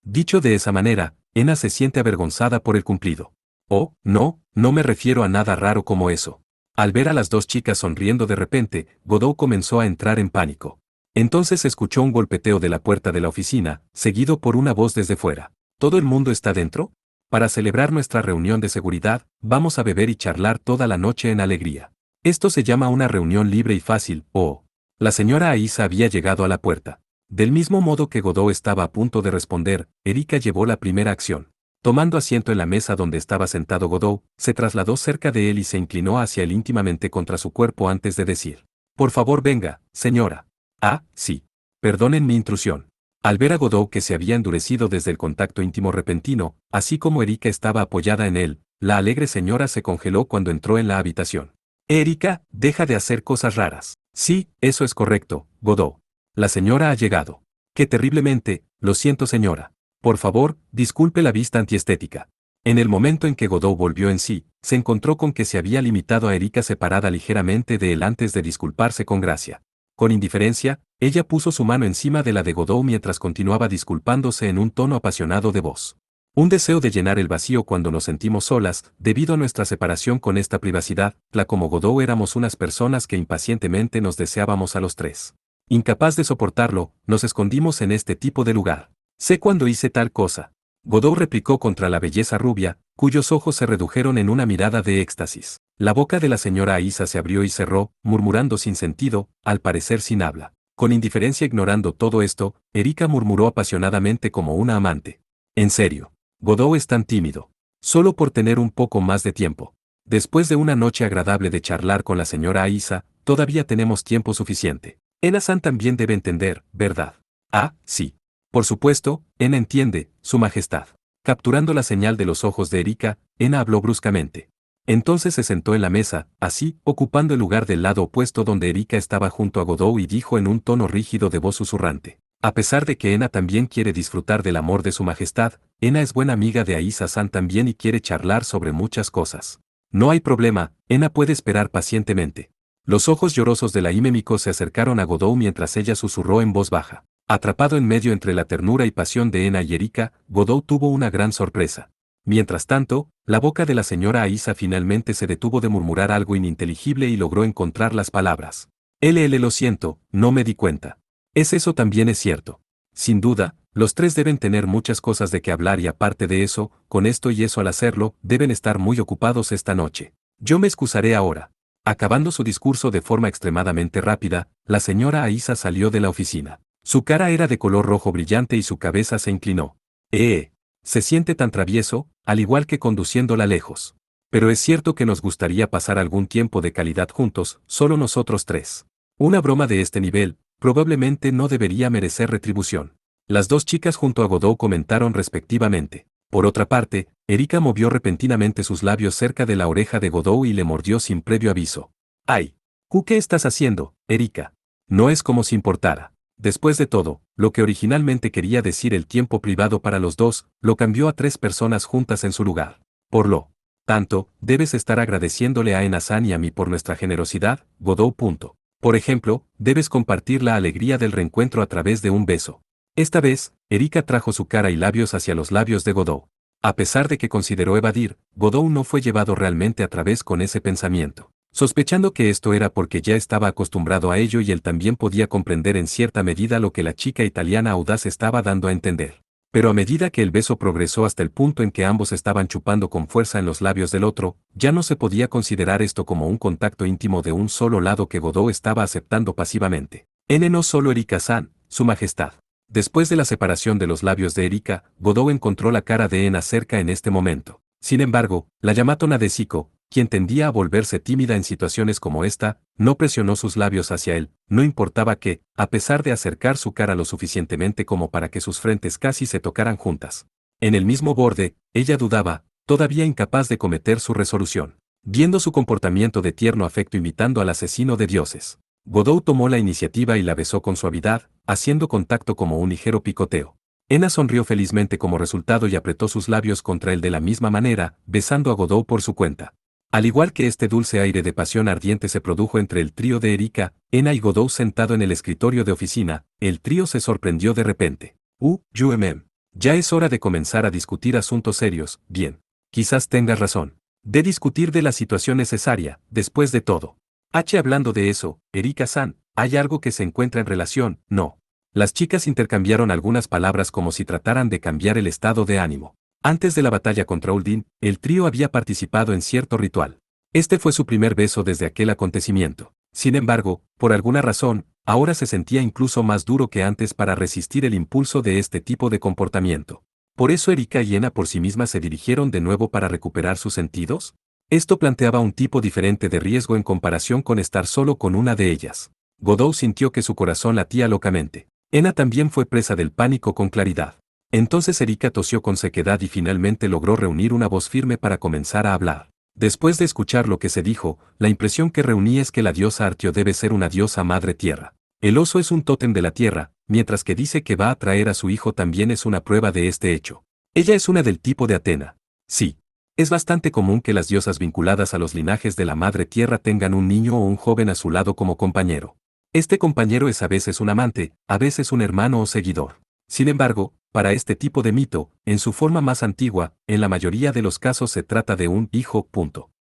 Dicho de esa manera, Ena se siente avergonzada por el cumplido. Oh, no, no me refiero a nada raro como eso. Al ver a las dos chicas sonriendo de repente, Godot comenzó a entrar en pánico. Entonces escuchó un golpeteo de la puerta de la oficina, seguido por una voz desde fuera. ¿Todo el mundo está dentro? Para celebrar nuestra reunión de seguridad, vamos a beber y charlar toda la noche en alegría. Esto se llama una reunión libre y fácil, oh. La señora Aisa había llegado a la puerta. Del mismo modo que Godot estaba a punto de responder, Erika llevó la primera acción. Tomando asiento en la mesa donde estaba sentado Godot, se trasladó cerca de él y se inclinó hacia él íntimamente contra su cuerpo antes de decir: Por favor venga, señora. Ah, sí. Perdonen mi intrusión. Al ver a Godot que se había endurecido desde el contacto íntimo repentino, así como Erika estaba apoyada en él, la alegre señora se congeló cuando entró en la habitación. Erika, deja de hacer cosas raras. Sí, eso es correcto, Godot. La señora ha llegado. Qué terriblemente, lo siento señora. Por favor, disculpe la vista antiestética. En el momento en que Godot volvió en sí, se encontró con que se había limitado a Erika separada ligeramente de él antes de disculparse con gracia. Con indiferencia, ella puso su mano encima de la de Godot mientras continuaba disculpándose en un tono apasionado de voz. Un deseo de llenar el vacío cuando nos sentimos solas, debido a nuestra separación con esta privacidad, como Godot éramos unas personas que impacientemente nos deseábamos a los tres. Incapaz de soportarlo, nos escondimos en este tipo de lugar. Sé cuándo hice tal cosa. Godot replicó contra la belleza rubia, cuyos ojos se redujeron en una mirada de éxtasis. La boca de la señora Aisa se abrió y cerró, murmurando sin sentido, al parecer sin habla. Con indiferencia ignorando todo esto, Erika murmuró apasionadamente como una amante. En serio. Godot es tan tímido. Solo por tener un poco más de tiempo. Después de una noche agradable de charlar con la señora Aisa, todavía tenemos tiempo suficiente. Ena-san también debe entender, ¿verdad? Ah, sí. Por supuesto, Ena entiende, Su Majestad. Capturando la señal de los ojos de Erika, Ena habló bruscamente. Entonces se sentó en la mesa, así, ocupando el lugar del lado opuesto donde Erika estaba junto a Godot, y dijo en un tono rígido de voz susurrante. A pesar de que Ena también quiere disfrutar del amor de su majestad, Ena es buena amiga de Aisa-san también y quiere charlar sobre muchas cosas. No hay problema, Ena puede esperar pacientemente. Los ojos llorosos de la Himemiko se acercaron a Godot mientras ella susurró en voz baja. Atrapado en medio entre la ternura y pasión de Ena y Erika, Godot tuvo una gran sorpresa. Mientras tanto, la boca de la señora Aisa finalmente se detuvo de murmurar algo ininteligible y logró encontrar las palabras. Lo siento, no me di cuenta. Eso también es cierto. Sin duda, los tres deben tener muchas cosas de que hablar y aparte de eso, con esto y eso al hacerlo, deben estar muy ocupados esta noche. Yo me excusaré ahora. Acabando su discurso de forma extremadamente rápida, la señora Aisa salió de la oficina. Su cara era de color rojo brillante y su cabeza se inclinó. Se siente tan travieso, al igual que conduciéndola lejos. Pero es cierto que nos gustaría pasar algún tiempo de calidad juntos, solo nosotros tres. Una broma de este nivel, probablemente no debería merecer retribución. Las dos chicas junto a Godot comentaron respectivamente. Por otra parte, Erika movió repentinamente sus labios cerca de la oreja de Godot y le mordió sin previo aviso. ¡Ay! ¿Qué estás haciendo, Erika? No es como si importara. Después de todo, lo que originalmente quería decir el tiempo privado para los dos, lo cambió a 3 personas juntas en su lugar. Por lo tanto, debes estar agradeciéndole a Ena-san y a mí por nuestra generosidad, Godot. Por ejemplo, debes compartir la alegría del reencuentro a través de un beso. Esta vez, Erika trajo su cara y labios hacia los labios de Godot. A pesar de que consideró evadir, Godot no fue llevado realmente a través con ese pensamiento. Sospechando que esto era porque ya estaba acostumbrado a ello y él también podía comprender en cierta medida lo que la chica italiana audaz estaba dando a entender. Pero a medida que el beso progresó hasta el punto en que ambos estaban chupando con fuerza en los labios del otro, ya no se podía considerar esto como un contacto íntimo de un solo lado que Godot estaba aceptando pasivamente. No solo Erika-san, su majestad. Después de la separación de los labios de Erika, Godot encontró la cara de Ena cerca en este momento. Sin embargo, la Yamato Nadeshiko, quien tendía a volverse tímida en situaciones como esta, no presionó sus labios hacia él, no importaba que, a pesar de acercar su cara lo suficientemente como para que sus frentes casi se tocaran juntas. En el mismo borde, ella dudaba, todavía incapaz de cometer su resolución. Viendo su comportamiento de tierno afecto imitando al asesino de dioses, Godot tomó la iniciativa y la besó con suavidad, haciendo contacto como un ligero picoteo. Ena sonrió felizmente como resultado y apretó sus labios contra él de la misma manera, besando a Godot por su cuenta. Al igual que este dulce aire de pasión ardiente se produjo entre el trío de Erika, Ena y Godot sentado en el escritorio de oficina, el trío se sorprendió de repente. Ya es hora de comenzar a discutir asuntos serios. Bien. Quizás tengas razón. De discutir de la situación necesaria, después de todo. Hablando de eso, Erika-san, ¿hay algo que se encuentra en relación? No. Las chicas intercambiaron algunas palabras como si trataran de cambiar el estado de ánimo. Antes de la batalla contra Uldin, el trío había participado en cierto ritual. Este fue su primer beso desde aquel acontecimiento. Sin embargo, por alguna razón, ahora se sentía incluso más duro que antes para resistir el impulso de este tipo de comportamiento. ¿Por eso Erika y Ena por sí mismas se dirigieron de nuevo para recuperar sus sentidos? Esto planteaba un tipo diferente de riesgo en comparación con estar solo con una de ellas. Godot sintió que su corazón latía locamente. Ena también fue presa del pánico con claridad. Entonces Erika tosió con sequedad y finalmente logró reunir una voz firme para comenzar a hablar. Después de escuchar lo que se dijo, la impresión que reuní es que la diosa Artio debe ser una diosa madre tierra. El oso es un tótem de la tierra, mientras que dice que va a traer a su hijo también es una prueba de este hecho. Ella es una del tipo de Atena. Sí. Es bastante común que las diosas vinculadas a los linajes de la madre tierra tengan un niño o un joven a su lado como compañero. Este compañero es a veces un amante, a veces un hermano o seguidor. Sin embargo, para este tipo de mito, en su forma más antigua, en la mayoría de los casos se trata de un hijo.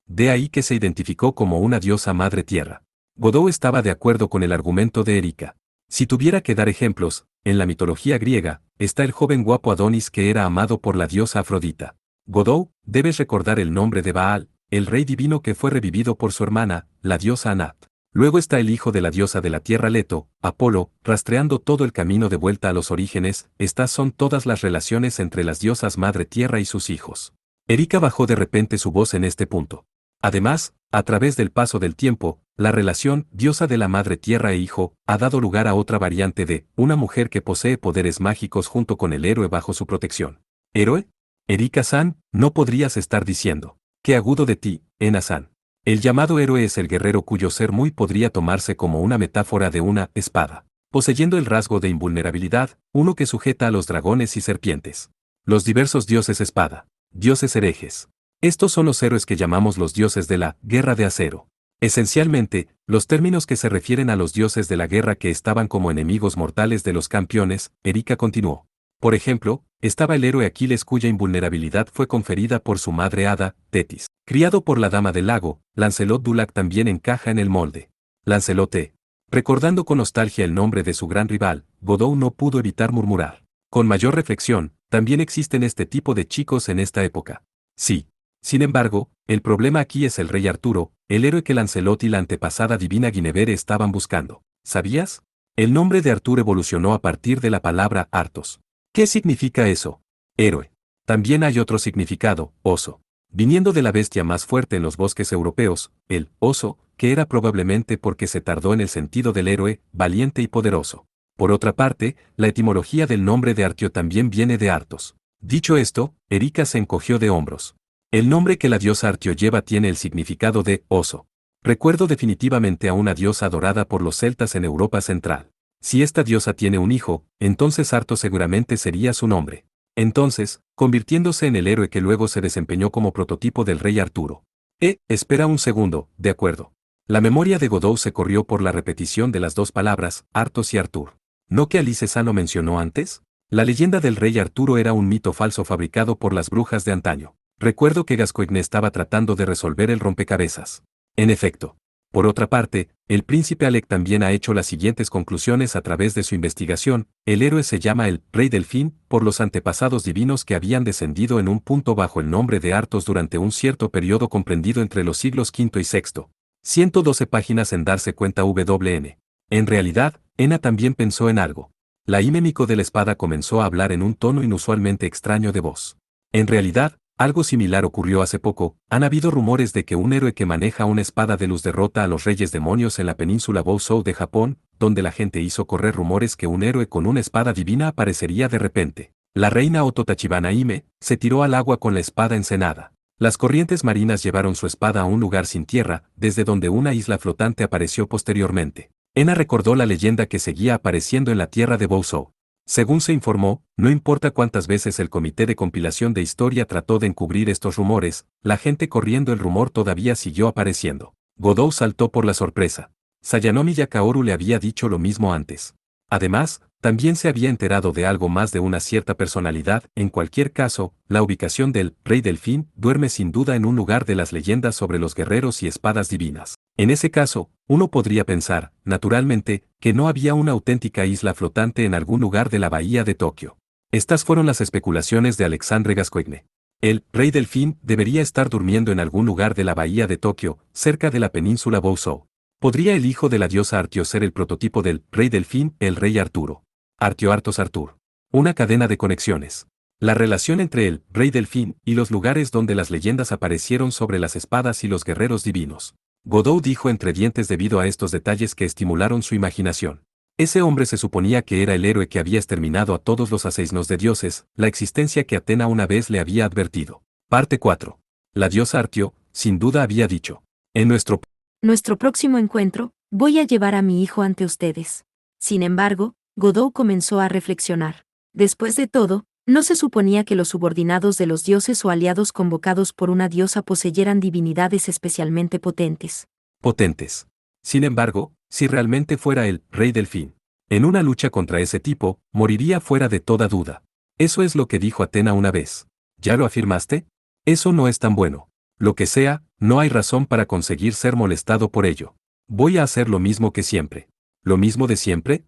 De ahí que se identificó como una diosa madre tierra. Godot estaba de acuerdo con el argumento de Erika. Si tuviera que dar ejemplos, en la mitología griega, está el joven guapo Adonis que era amado por la diosa Afrodita. Godot, debes recordar el nombre de Baal, el rey divino que fue revivido por su hermana, la diosa Anat. Luego está el hijo de la diosa de la tierra Leto, Apolo, rastreando todo el camino de vuelta a los orígenes. Estas son todas las relaciones entre las diosas madre tierra y sus hijos. Erika bajó de repente su voz en este punto. Además, a través del paso del tiempo, la relación diosa de la madre tierra e hijo ha dado lugar a otra variante de una mujer que posee poderes mágicos junto con el héroe bajo su protección. ¿Héroe? Erika-san, no podrías estar diciendo. Qué agudo de ti, Ena-san. El llamado héroe es el guerrero cuyo ser muy podría tomarse como una metáfora de una espada, poseyendo el rasgo de invulnerabilidad, uno que sujeta a los dragones y serpientes. Los diversos dioses espada, dioses herejes. Estos son los héroes que llamamos los dioses de la guerra de acero. Esencialmente, los términos que se refieren a los dioses de la guerra que estaban como enemigos mortales de los campeones, Erika continuó. Por ejemplo, estaba el héroe Aquiles cuya invulnerabilidad fue conferida por su madre hada, Tetis. Criado por la dama del lago, Lancelot du Lac también encaja en el molde. Lancelot. Recordando con nostalgia el nombre de su gran rival, Godot no pudo evitar murmurar. Con mayor reflexión, también existen este tipo de chicos en esta época. Sí. Sin embargo, el problema aquí es el rey Arturo, el héroe que Lancelot y la antepasada divina Guinevere estaban buscando. ¿Sabías? El nombre de Arturo evolucionó a partir de la palabra Artos. ¿Qué significa eso? Héroe. También hay otro significado, oso. Viniendo de la bestia más fuerte en los bosques europeos, el oso, que era probablemente porque se tardó en el sentido del héroe, valiente y poderoso. Por otra parte, la etimología del nombre de Artio también viene de Artos. Dicho esto, Erika se encogió de hombros. El nombre que la diosa Artio lleva tiene el significado de oso. Recuerdo definitivamente a una diosa adorada por los celtas en Europa Central. Si esta diosa tiene un hijo, entonces Arto seguramente sería su nombre. Entonces, convirtiéndose en el héroe que luego se desempeñó como prototipo del rey Arturo. Espera un segundo, de acuerdo. La memoria de Godot se corrió por la repetición de las dos palabras, Artos y Artur. ¿No que Alice Sano mencionó antes? La leyenda del rey Arturo era un mito falso fabricado por las brujas de antaño. Recuerdo que Gascoigne estaba tratando de resolver el rompecabezas. En efecto. Por otra parte, el príncipe Alec también ha hecho las siguientes conclusiones a través de su investigación. El héroe se llama el Rey Delfín por los antepasados divinos que habían descendido en un punto bajo el nombre de Artos durante un cierto periodo comprendido entre los siglos V y VI. 112 páginas en darse cuenta WN. En realidad, Ena también pensó en algo. La Himémico de la espada comenzó a hablar en un tono inusualmente extraño de voz. En realidad, algo similar ocurrió hace poco. Han habido rumores de que un héroe que maneja una espada de luz derrota a los reyes demonios en la península Bouzou de Japón, donde la gente hizo correr rumores que un héroe con una espada divina aparecería de repente. La reina Oto Tachibana Hime se tiró al agua con la espada encenada. Las corrientes marinas llevaron su espada a un lugar sin tierra, desde donde una isla flotante apareció posteriormente. Ena recordó la leyenda que seguía apareciendo en la tierra de Bouzou. Según se informó, no importa cuántas veces el Comité de Compilación de Historia trató de encubrir estos rumores, la gente corriendo el rumor todavía siguió apareciendo. Godot saltó por la sorpresa. Sayanomi Yakaoru le había dicho lo mismo antes. Además, también se había enterado de algo más de una cierta personalidad. En cualquier caso, la ubicación del Rey Delfín duerme sin duda en un lugar de las leyendas sobre los guerreros y espadas divinas. En ese caso, uno podría pensar, naturalmente, que no había una auténtica isla flotante en algún lugar de la bahía de Tokio. Estas fueron las especulaciones de Alexandre Gascoigne. El Rey Delfín debería estar durmiendo en algún lugar de la bahía de Tokio, cerca de la península Bouzou. ¿Podría el hijo de la diosa Artio ser el prototipo del Rey Delfín, el Rey Arturo? Artio Artos Artur. Una cadena de conexiones. La relación entre el Rey Delfín y los lugares donde las leyendas aparecieron sobre las espadas y los guerreros divinos. Godot dijo entre dientes debido a estos detalles que estimularon su imaginación. Ese hombre se suponía que era el héroe que había exterminado a todos los asesinos de dioses, la existencia que Atena una vez le había advertido. Parte 4. La diosa Artio, sin duda había dicho. En nuestro próximo encuentro, voy a llevar a mi hijo ante ustedes. Sin embargo, Godot comenzó a reflexionar. Después de todo, no se suponía que los subordinados de los dioses o aliados convocados por una diosa poseyeran divinidades especialmente potentes. Potentes. Sin embargo, si realmente fuera el Rey Delfín, en una lucha contra ese tipo, moriría fuera de toda duda. Eso es lo que dijo Atena una vez. ¿Ya lo afirmaste? Eso no es tan bueno. Lo que sea, no hay razón para conseguir ser molestado por ello. Voy a hacer lo mismo que siempre. ¿Lo mismo de siempre?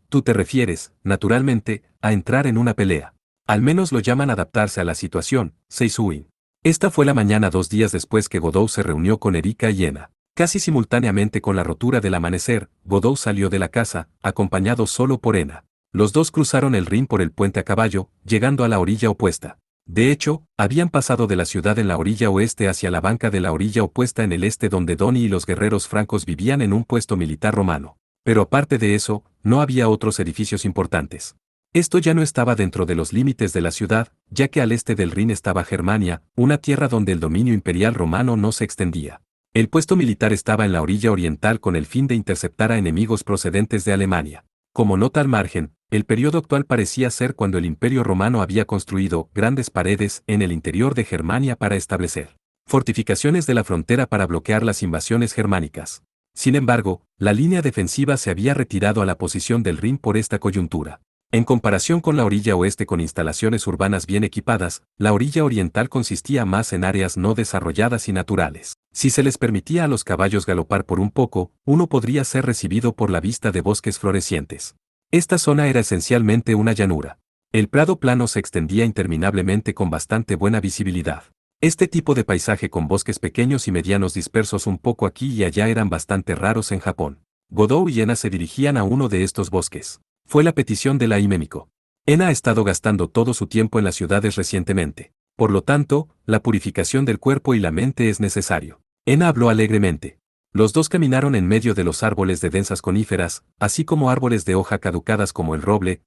Tú te refieres, naturalmente, a entrar en una pelea. Al menos lo llaman adaptarse a la situación, Seisuin. Esta fue la mañana 2 días después que Godot se reunió con Erika y Ena. Casi simultáneamente con la rotura del amanecer, Godot salió de la casa, acompañado solo por Ena. Los dos cruzaron el Rin por el puente a caballo, llegando a la orilla opuesta. De hecho, habían pasado de la ciudad en la orilla oeste hacia la banca de la orilla opuesta en el este donde Doni y los guerreros francos vivían en un puesto militar romano. Pero aparte de eso, no había otros edificios importantes. Esto ya no estaba dentro de los límites de la ciudad, ya que al este del Rin estaba Germania, una tierra donde el dominio imperial romano no se extendía. El puesto militar estaba en la orilla oriental con el fin de interceptar a enemigos procedentes de Alemania. Como nota al margen, el periodo actual parecía ser cuando el Imperio Romano había construido grandes paredes en el interior de Germania para establecer fortificaciones de la frontera para bloquear las invasiones germánicas. Sin embargo, la línea defensiva se había retirado a la posición del Rin por esta coyuntura. En comparación con la orilla oeste con instalaciones urbanas bien equipadas, la orilla oriental consistía más en áreas no desarrolladas y naturales. Si se les permitía a los caballos galopar por un poco, uno podría ser recibido por la vista de bosques florecientes. Esta zona era esencialmente una llanura. El prado plano se extendía interminablemente con bastante buena visibilidad. Este tipo de paisaje con bosques pequeños y medianos dispersos un poco aquí y allá eran bastante raros en Japón. Godou y Ena se dirigían a uno de estos bosques. Fue la petición de la Imemiko. Ena ha estado gastando todo su tiempo en las ciudades recientemente. Por lo tanto, la purificación del cuerpo y la mente es necesario. Ena habló alegremente. Los dos caminaron en medio de los árboles de densas coníferas, así como árboles de hoja caducadas como el roble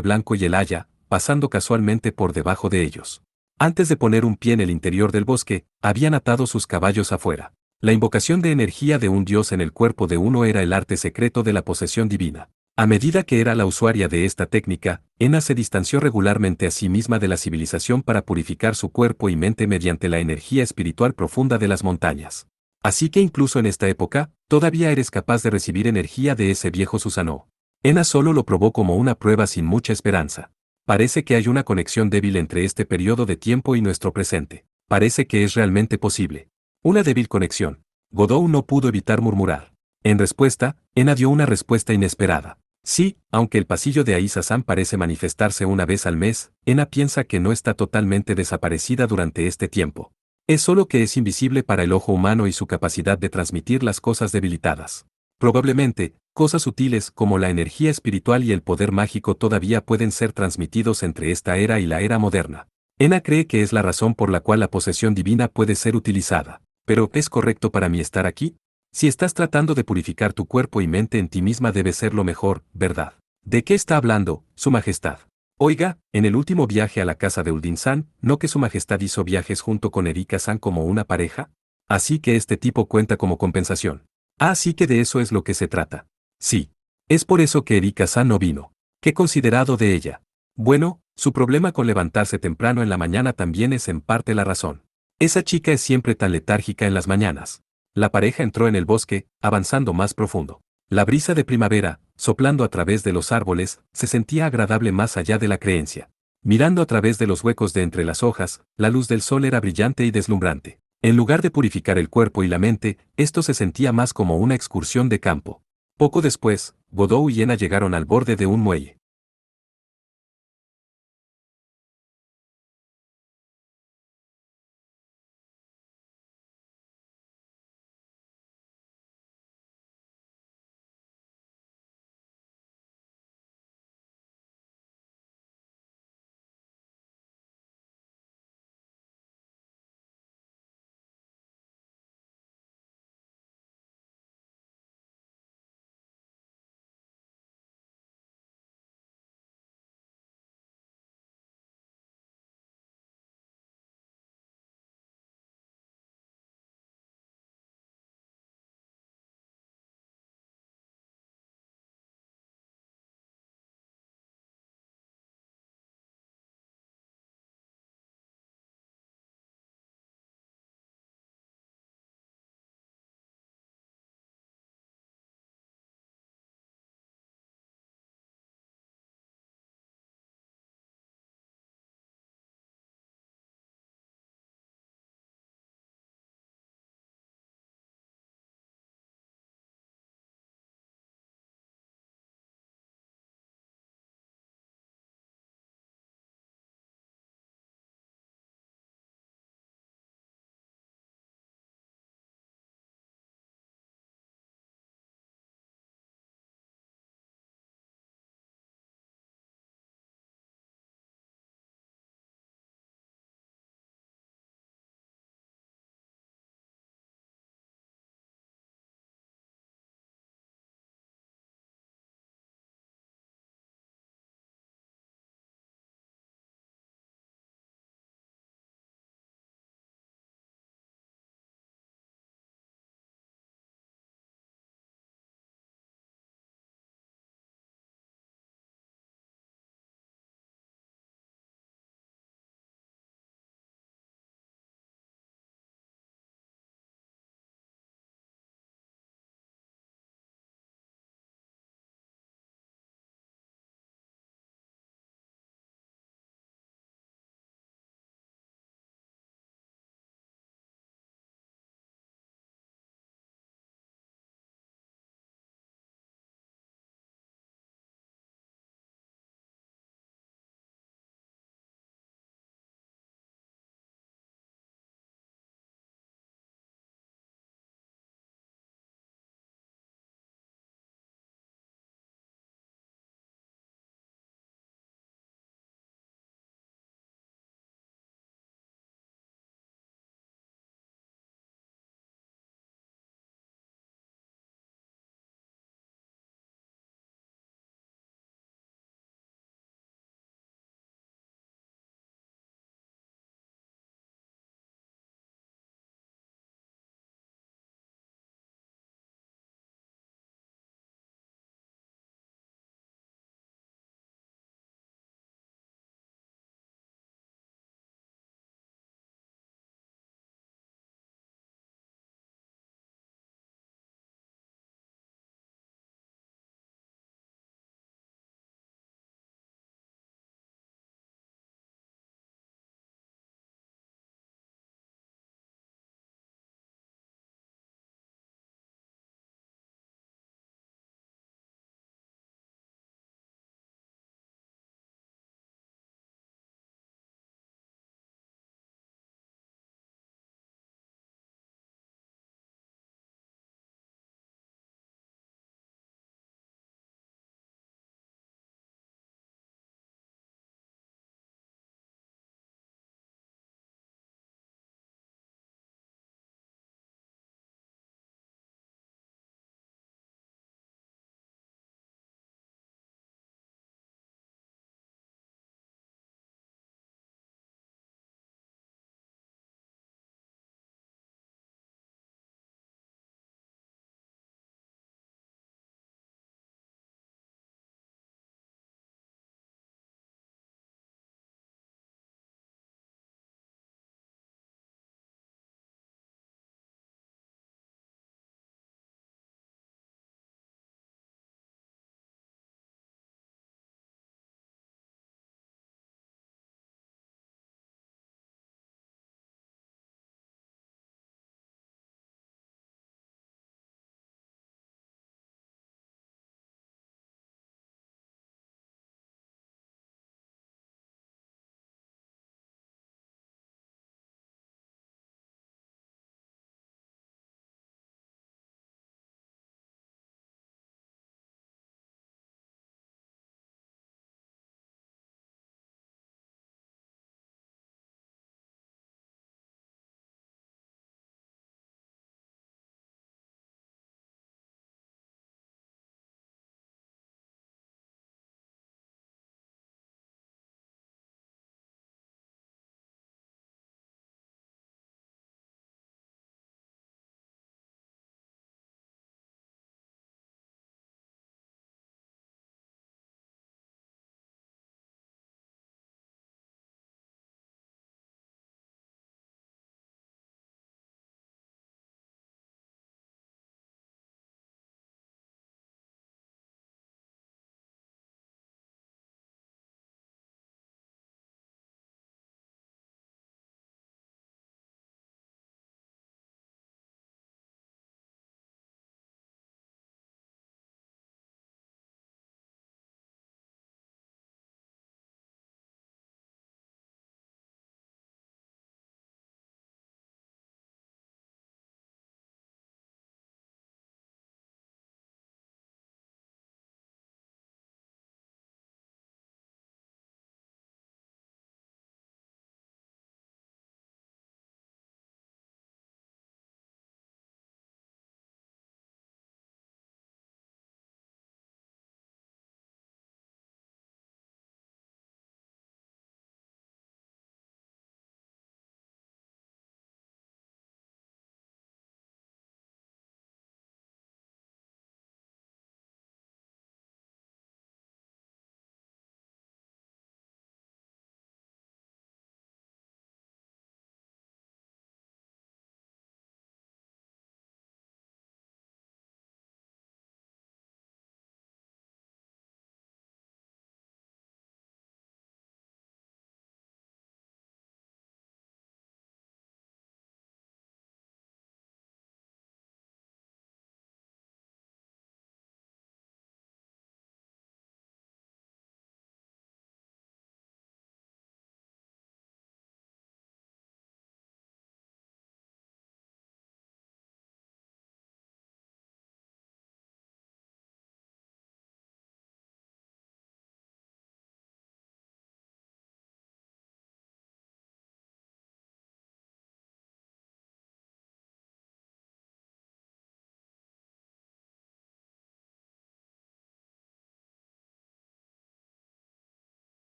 blanco y el haya, pasando casualmente por debajo de ellos. Antes de poner un pie en el interior del bosque, habían atado sus caballos afuera. La invocación de energía de un dios en el cuerpo de uno era el arte secreto de la posesión divina. A medida que era la usuaria de esta técnica, Ena se distanció regularmente a sí misma de la civilización para purificar su cuerpo y mente mediante la energía espiritual profunda de las montañas. Así que incluso en esta época, todavía eres capaz de recibir energía de ese viejo Susanoo. Ena solo lo probó como una prueba sin mucha esperanza. Parece que hay una conexión débil entre este periodo de tiempo y nuestro presente. Parece que es realmente posible. Una débil conexión. Godou no pudo evitar murmurar. En respuesta, Ena dio una respuesta inesperada. Sí, aunque el pasillo de Aiza-san parece manifestarse una vez al mes, Ena piensa que no está totalmente desaparecida durante este tiempo. Es solo que es invisible para el ojo humano y su capacidad de transmitir las cosas debilitadas. Probablemente, cosas sutiles como la energía espiritual y el poder mágico todavía pueden ser transmitidos entre esta era y la era moderna. Ena cree que es la razón por la cual la posesión divina puede ser utilizada. Pero, ¿es correcto para mí estar aquí? Si estás tratando de purificar tu cuerpo y mente en ti misma debe ser lo mejor, ¿verdad? ¿De qué está hablando, Su Majestad? Oiga, en el último viaje a la casa de Uldin-san, ¿no que Su Majestad hizo viajes junto con Erika-san como una pareja? Así que este tipo cuenta como compensación. Ah, sí que de eso es lo que se trata. Sí. Es por eso que Erika-san no vino. ¿Qué considerado de ella? Bueno, su problema con levantarse temprano en la mañana también es en parte la razón. Esa chica es siempre tan letárgica en las mañanas. La pareja entró en el bosque, avanzando más profundo. La brisa de primavera, soplando a través de los árboles, se sentía agradable más allá de la creencia. Mirando a través de los huecos de entre las hojas, la luz del sol era brillante y deslumbrante. En lugar de purificar el cuerpo y la mente, esto se sentía más como una excursión de campo. Poco después, Godou y Ena llegaron al borde de un muelle.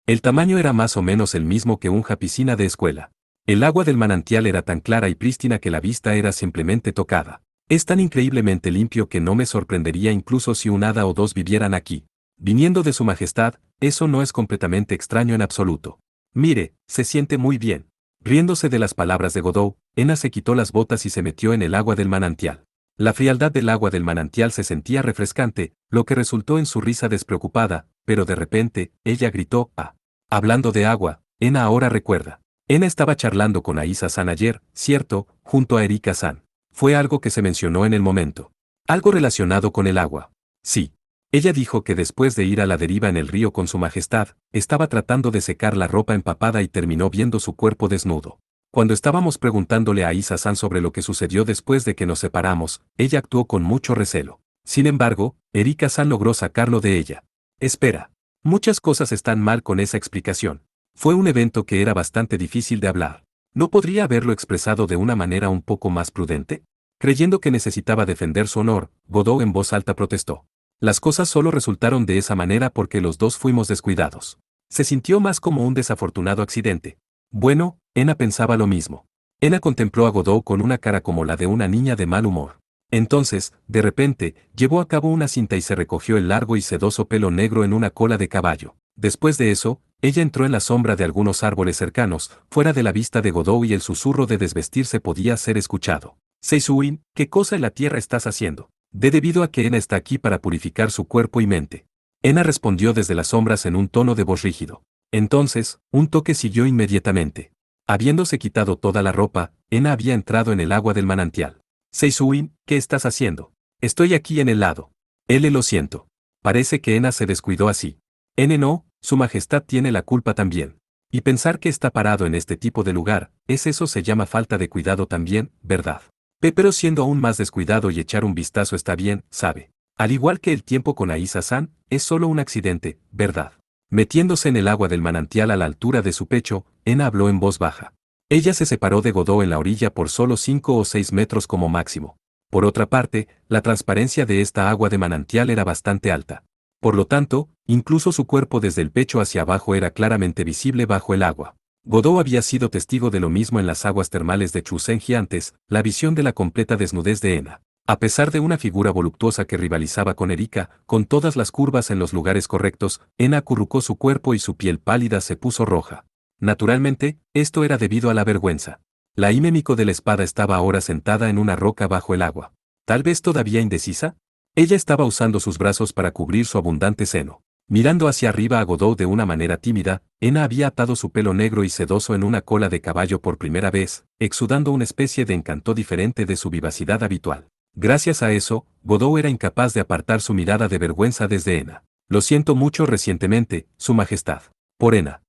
El tamaño era más o menos el mismo que una piscina de escuela. El agua del manantial era tan clara y prístina que la vista era simplemente tocada. Es tan increíblemente limpio que no me sorprendería incluso si un hada o dos vivieran aquí. Viniendo de su majestad, eso no es completamente extraño en absoluto. Mire, se siente muy bien. Riéndose de las palabras de Godot, Ena se quitó las botas y se metió en el agua del manantial. La frialdad del agua del manantial se sentía refrescante, lo que resultó en su risa despreocupada, pero de repente, ella gritó, ¡ah! Hablando de agua, Ena ahora recuerda. Ena estaba charlando con Aisa-san ayer, cierto, junto a Erika-san. Fue algo que se mencionó en el momento. Algo relacionado con el agua. Sí. Ella dijo que después de ir a la deriva en el río con su majestad, estaba tratando de secar la ropa empapada y terminó viendo su cuerpo desnudo. Cuando estábamos preguntándole a Aisa-san sobre lo que sucedió después de que nos separamos, ella actuó con mucho recelo. Sin embargo, Erika-san logró sacarlo de ella. Espera. Muchas cosas están mal con esa explicación. Fue un evento que era bastante difícil de hablar. ¿No podría haberlo expresado de una manera un poco más prudente? Creyendo que necesitaba defender su honor, Godot en voz alta protestó. Las cosas solo resultaron de esa manera porque los dos fuimos descuidados. Se sintió más como un desafortunado accidente. Bueno, Ena pensaba lo mismo. Ena contempló a Godot con una cara como la de una niña de mal humor. Entonces, de repente, llevó a cabo una cinta y se recogió el largo y sedoso pelo negro en una cola de caballo. Después de eso, ella entró en la sombra de algunos árboles cercanos, fuera de la vista de Godot y el susurro de desvestirse podía ser escuchado. Seisuin, ¿qué cosa en la tierra estás haciendo? Debido a que Ena está aquí para purificar su cuerpo y mente. Ena respondió desde las sombras en un tono de voz rígido. Entonces, un toque siguió inmediatamente. Habiéndose quitado toda la ropa, Ena había entrado en el agua del manantial. Seisuin, ¿qué estás haciendo? Estoy aquí en el lado. Lo siento. Parece que Ena se descuidó así. No, su majestad tiene la culpa también. Y pensar que está parado en este tipo de lugar, eso se llama falta de cuidado también, ¿verdad? Pero siendo aún más descuidado y echar un vistazo está bien, sabe. Al igual que el tiempo con Aisa-san, es solo un accidente, ¿verdad? Metiéndose en el agua del manantial a la altura de su pecho, Ena habló en voz baja. Ella se separó de Godot en la orilla por solo 5 o 6 metros como máximo. Por otra parte, la transparencia de esta agua de manantial era bastante alta. Por lo tanto, incluso su cuerpo desde el pecho hacia abajo era claramente visible bajo el agua. Godot había sido testigo de lo mismo en las aguas termales de Chusenji antes, la visión de la completa desnudez de Ena. A pesar de una figura voluptuosa que rivalizaba con Erika, con todas las curvas en los lugares correctos, Ena acurrucó su cuerpo y su piel pálida se puso roja. Naturalmente, esto era debido a la vergüenza. La Himemiko de la espada estaba ahora sentada en una roca bajo el agua. ¿Tal vez todavía indecisa? Ella estaba usando sus brazos para cubrir su abundante seno. Mirando hacia arriba a Godot de una manera tímida, Ena había atado su pelo negro y sedoso en una cola de caballo por primera vez, exudando una especie de encanto diferente de su vivacidad habitual. Gracias a eso, Godot era incapaz de apartar su mirada de vergüenza desde Ena. Lo siento mucho recientemente, Su Majestad. Por Ena.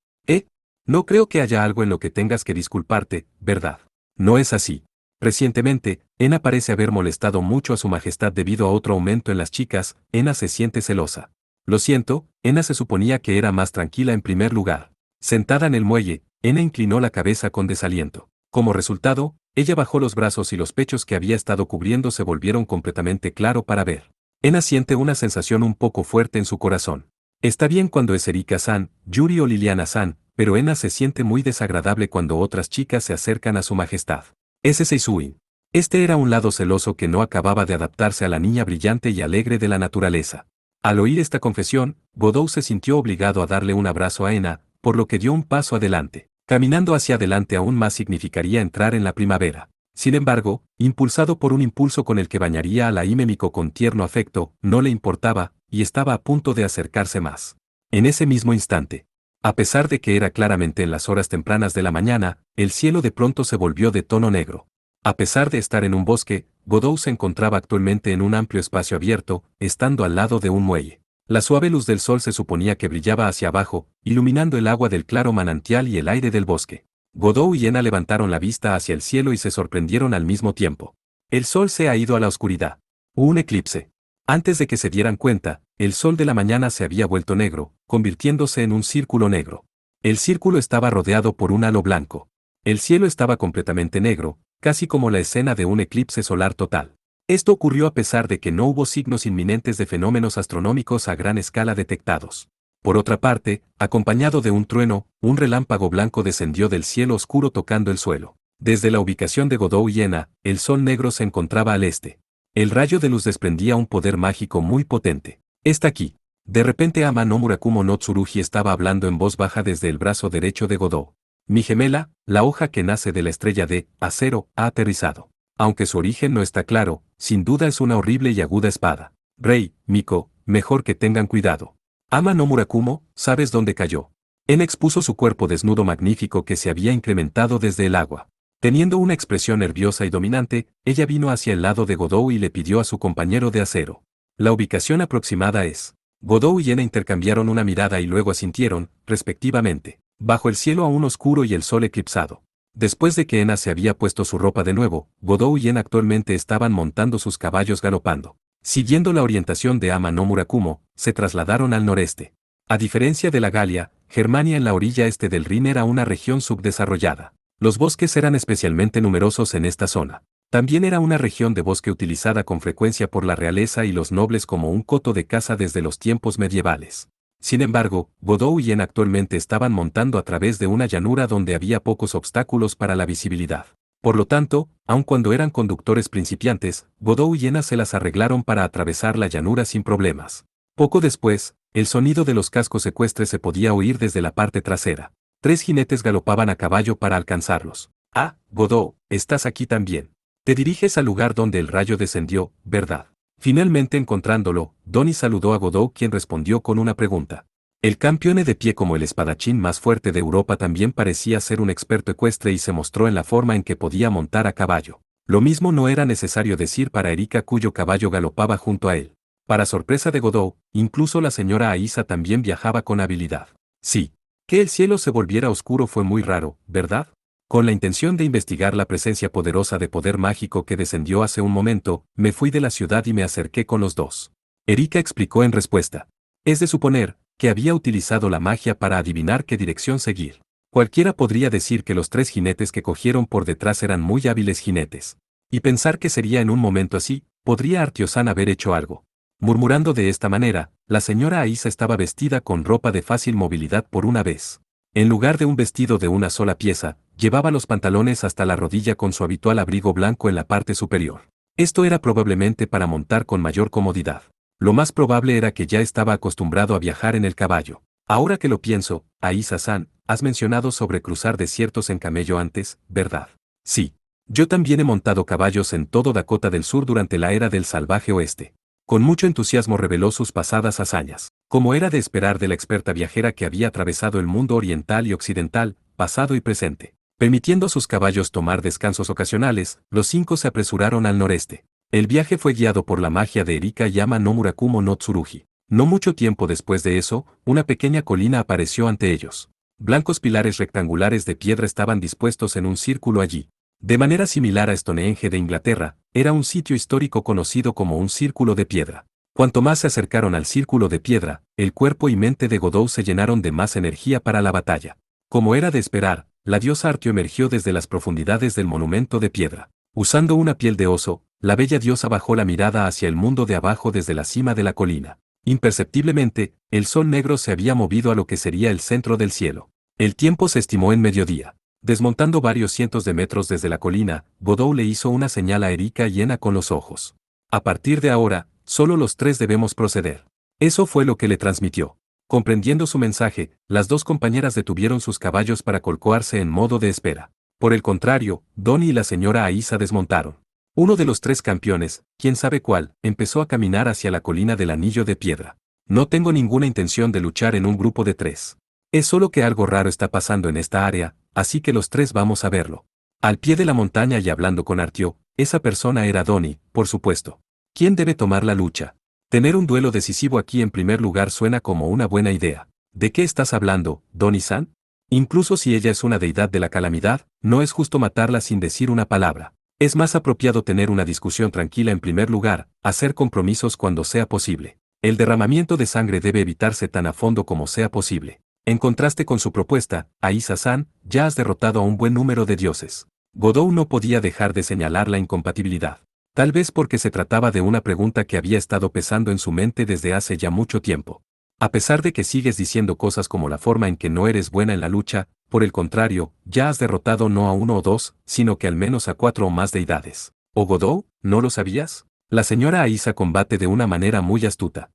No creo que haya algo en lo que tengas que disculparte, ¿verdad? No es así. Recientemente, Ena parece haber molestado mucho a Su Majestad debido a otro aumento en las chicas, Ena se siente celosa. Lo siento, Ena se suponía que era más tranquila en primer lugar. Sentada en el muelle, Ena inclinó la cabeza con desaliento. Como resultado, ella bajó los brazos y los pechos que había estado cubriendo se volvieron completamente claro para ver. Ena siente una sensación un poco fuerte en su corazón. Está bien cuando es Erika-san, Yuri o Liliana-san, pero Ena se siente muy desagradable cuando otras chicas se acercan a Su Majestad. Ese Seisuin. Este era un lado celoso que no acababa de adaptarse a la niña brillante y alegre de la naturaleza. Al oír esta confesión, Godot se sintió obligado a darle un abrazo a Ena, por lo que dio un paso adelante. Caminando hacia adelante aún más significaría entrar en la primavera. Sin embargo, impulsado por un impulso con el que bañaría a la Himemiko con tierno afecto, no le importaba, y estaba a punto de acercarse más. En ese mismo instante, a pesar de que era claramente en las horas tempranas de la mañana, el cielo de pronto se volvió de tono negro. A pesar de estar en un bosque, Godot se encontraba actualmente en un amplio espacio abierto, estando al lado de un muelle. La suave luz del sol se suponía que brillaba hacia abajo, iluminando el agua del claro manantial y el aire del bosque. Godot y Ena levantaron la vista hacia el cielo y se sorprendieron al mismo tiempo. El sol se ha ido a la oscuridad. Un eclipse. Antes de que se dieran cuenta, el sol de la mañana se había vuelto negro, convirtiéndose en un círculo negro. El círculo estaba rodeado por un halo blanco. El cielo estaba completamente negro, casi como la escena de un eclipse solar total. Esto ocurrió a pesar de que no hubo signos inminentes de fenómenos astronómicos a gran escala detectados. Por otra parte, acompañado de un trueno, un relámpago blanco descendió del cielo oscuro tocando el suelo. Desde la ubicación de Godou y Ena, el sol negro se encontraba al este. El rayo de luz desprendía un poder mágico muy potente. Está aquí. De repente Ama no Murakumo no Tsurugi estaba hablando en voz baja desde el brazo derecho de Godou. Mi gemela, la hoja que nace de la estrella de acero, ha aterrizado. Aunque su origen no está claro, sin duda es una horrible y aguda espada. Rey, Miko, mejor que tengan cuidado. Ama no Murakumo, ¿sabes dónde cayó? En expuso su cuerpo desnudo magnífico que se había incrementado desde el agua. Teniendo una expresión nerviosa y dominante, ella vino hacia el lado de Godou y le pidió a su compañero de acero. La ubicación aproximada es. Godou y Ena intercambiaron una mirada y luego asintieron, respectivamente, bajo el cielo aún oscuro y el sol eclipsado. Después de que Ena se había puesto su ropa de nuevo, Godou y Ena actualmente estaban montando sus caballos galopando. Siguiendo la orientación de Ama no Murakumo, se trasladaron al noreste. A diferencia de la Galia, Germania en la orilla este del Rin era una región subdesarrollada. Los bosques eran especialmente numerosos en esta zona. También era una región de bosque utilizada con frecuencia por la realeza y los nobles como un coto de caza desde los tiempos medievales. Sin embargo, Godou y Ena actualmente estaban montando a través de una llanura donde había pocos obstáculos para la visibilidad. Por lo tanto, aun cuando eran conductores principiantes, Godou y Ena se las arreglaron para atravesar la llanura sin problemas. Poco después, el sonido de los cascos ecuestres se podía oír desde la parte trasera. 3 jinetes galopaban a caballo para alcanzarlos. Ah, Godou, estás aquí también. Te diriges al lugar donde el rayo descendió, ¿verdad? Finalmente encontrándolo, Donnie saludó a Godou quien respondió con una pregunta. El campeone de pie como el espadachín más fuerte de Europa también parecía ser un experto ecuestre y se mostró en la forma en que podía montar a caballo. Lo mismo no era necesario decir para Erika cuyo caballo galopaba junto a él. Para sorpresa de Godou, incluso la señora Aisa también viajaba con habilidad. Sí. Que el cielo se volviera oscuro fue muy raro, ¿verdad? Con la intención de investigar la presencia poderosa de poder mágico que descendió hace un momento, me fui de la ciudad y me acerqué con los dos. Erika explicó en respuesta. Es de suponer que había utilizado la magia para adivinar qué dirección seguir. Cualquiera podría decir que los 3 jinetes que cogieron por detrás eran muy hábiles jinetes. Y pensar que sería en un momento así, podría Artiosan haber hecho algo. Murmurando de esta manera, la señora Aisa estaba vestida con ropa de fácil movilidad por una vez. En lugar de un vestido de una sola pieza, llevaba los pantalones hasta la rodilla con su habitual abrigo blanco en la parte superior. Esto era probablemente para montar con mayor comodidad. Lo más probable era que ya estaba acostumbrado a viajar en el caballo. Ahora que lo pienso, Aisa-san, has mencionado sobre cruzar desiertos en camello antes, ¿verdad? Sí. Yo también he montado caballos en todo Dakota del Sur durante la era del salvaje oeste. Con mucho entusiasmo reveló sus pasadas hazañas. Como era de esperar de la experta viajera que había atravesado el mundo oriental y occidental, pasado y presente. Permitiendo a sus caballos tomar descansos ocasionales, los 5 se apresuraron al noreste. El viaje fue guiado por la magia de Erika y Ama no Murakumo no Tsurugi. No mucho tiempo después de eso, una pequeña colina apareció ante ellos. Blancos pilares rectangulares de piedra estaban dispuestos en un círculo allí. De manera similar a Stonehenge de Inglaterra, era un sitio histórico conocido como un círculo de piedra. Cuanto más se acercaron al círculo de piedra, el cuerpo y mente de Godou se llenaron de más energía para la batalla. Como era de esperar, la diosa Artio emergió desde las profundidades del monumento de piedra. Usando una piel de oso, la bella diosa bajó la mirada hacia el mundo de abajo desde la cima de la colina. Imperceptiblemente, el sol negro se había movido a lo que sería el centro del cielo. El tiempo se estimó en mediodía. Desmontando varios cientos de metros desde la colina, Godou le hizo una señal a Erika y Ena con los ojos. A partir de ahora, solo los 3 debemos proceder. Eso fue lo que le transmitió. Comprendiendo su mensaje, las 2 compañeras detuvieron sus caballos para colcoarse en modo de espera. Por el contrario, Donnie y la señora Aisa desmontaron. Uno de los 3 campeones, quién sabe cuál, empezó a caminar hacia la colina del anillo de piedra. No tengo ninguna intención de luchar en un grupo de 3. Es solo que algo raro está pasando en esta área, así que los 3 vamos a verlo. Al pie de la montaña y hablando con Artio, esa persona era Donnie, por supuesto. ¿Quién debe tomar la lucha? Tener un duelo decisivo aquí en primer lugar suena como una buena idea. ¿De qué estás hablando, Donnie-san? Incluso si ella es una deidad de la calamidad, no es justo matarla sin decir una palabra. Es más apropiado tener una discusión tranquila en primer lugar, hacer compromisos cuando sea posible. El derramamiento de sangre debe evitarse tan a fondo como sea posible. En contraste con su propuesta, Aisa-san, ya has derrotado a un buen número de dioses. Godou no podía dejar de señalar la incompatibilidad. Tal vez porque se trataba de una pregunta que había estado pesando en su mente desde hace ya mucho tiempo. A pesar de que sigues diciendo cosas como la forma en que no eres buena en la lucha, por el contrario, ya has derrotado no a uno o dos, sino que al menos a 4 o más deidades. ¿O Godou, no lo sabías? La señora Aisa combate de una manera muy astuta.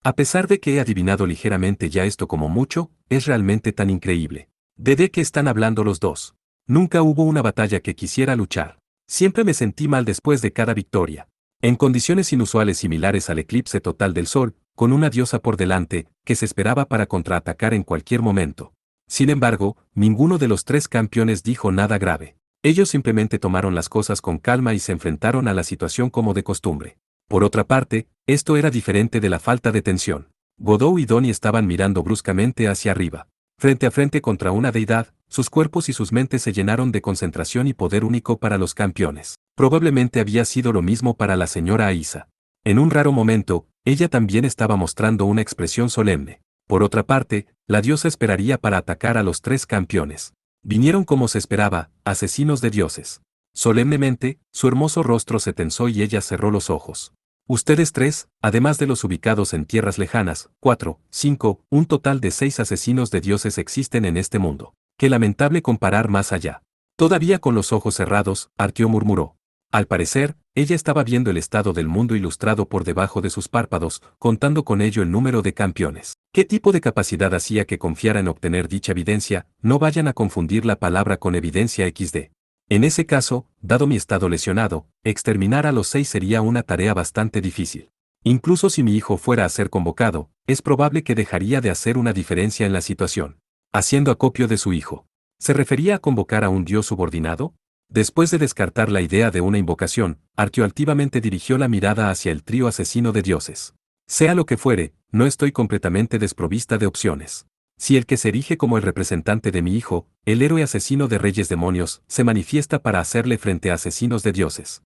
A pesar de que he adivinado ligeramente ya esto como mucho, es realmente tan increíble. ¿De qué están hablando los dos? Nunca hubo una batalla que quisiera luchar. Siempre me sentí mal después de cada victoria. En condiciones inusuales similares al eclipse total del sol, con una diosa por delante, que se esperaba para contraatacar en cualquier momento. Sin embargo, ninguno de los 3 campeones dijo nada grave. Ellos simplemente tomaron las cosas con calma y se enfrentaron a la situación como de costumbre. Por otra parte, esto era diferente de la falta de tensión. Godou y Donnie estaban mirando bruscamente hacia arriba. Frente a frente contra una deidad, sus cuerpos y sus mentes se llenaron de concentración y poder único para los campeones. Probablemente había sido lo mismo para la señora Aisa. En un raro momento, ella también estaba mostrando una expresión solemne. Por otra parte, la diosa esperaría para atacar a los 3 campeones. Vinieron como se esperaba, asesinos de dioses. Solemnemente, su hermoso rostro se tensó y ella cerró los ojos. Ustedes 3, además de los ubicados en tierras lejanas, 4, 5, un total de 6 asesinos de dioses existen en este mundo. Qué lamentable comparar más allá. Todavía con los ojos cerrados, Artio murmuró. Al parecer, ella estaba viendo el estado del mundo ilustrado por debajo de sus párpados, contando con ello el número de campeones. ¿Qué tipo de capacidad hacía que confiara en obtener dicha evidencia? No vayan a confundir la palabra con evidencia XD. En ese caso, dado mi estado lesionado, exterminar a los 6 sería una tarea bastante difícil. Incluso si mi hijo fuera a ser convocado, es probable que dejaría de hacer una diferencia en la situación. Haciendo acopio de su hijo. ¿Se refería a convocar a un dios subordinado? Después de descartar la idea de una invocación, Artio altivamente dirigió la mirada hacia el trío asesino de dioses. Sea lo que fuere, no estoy completamente desprovista de opciones. Si el que se erige como el representante de mi hijo, el héroe asesino de reyes demonios, se manifiesta para hacerle frente a asesinos de dioses.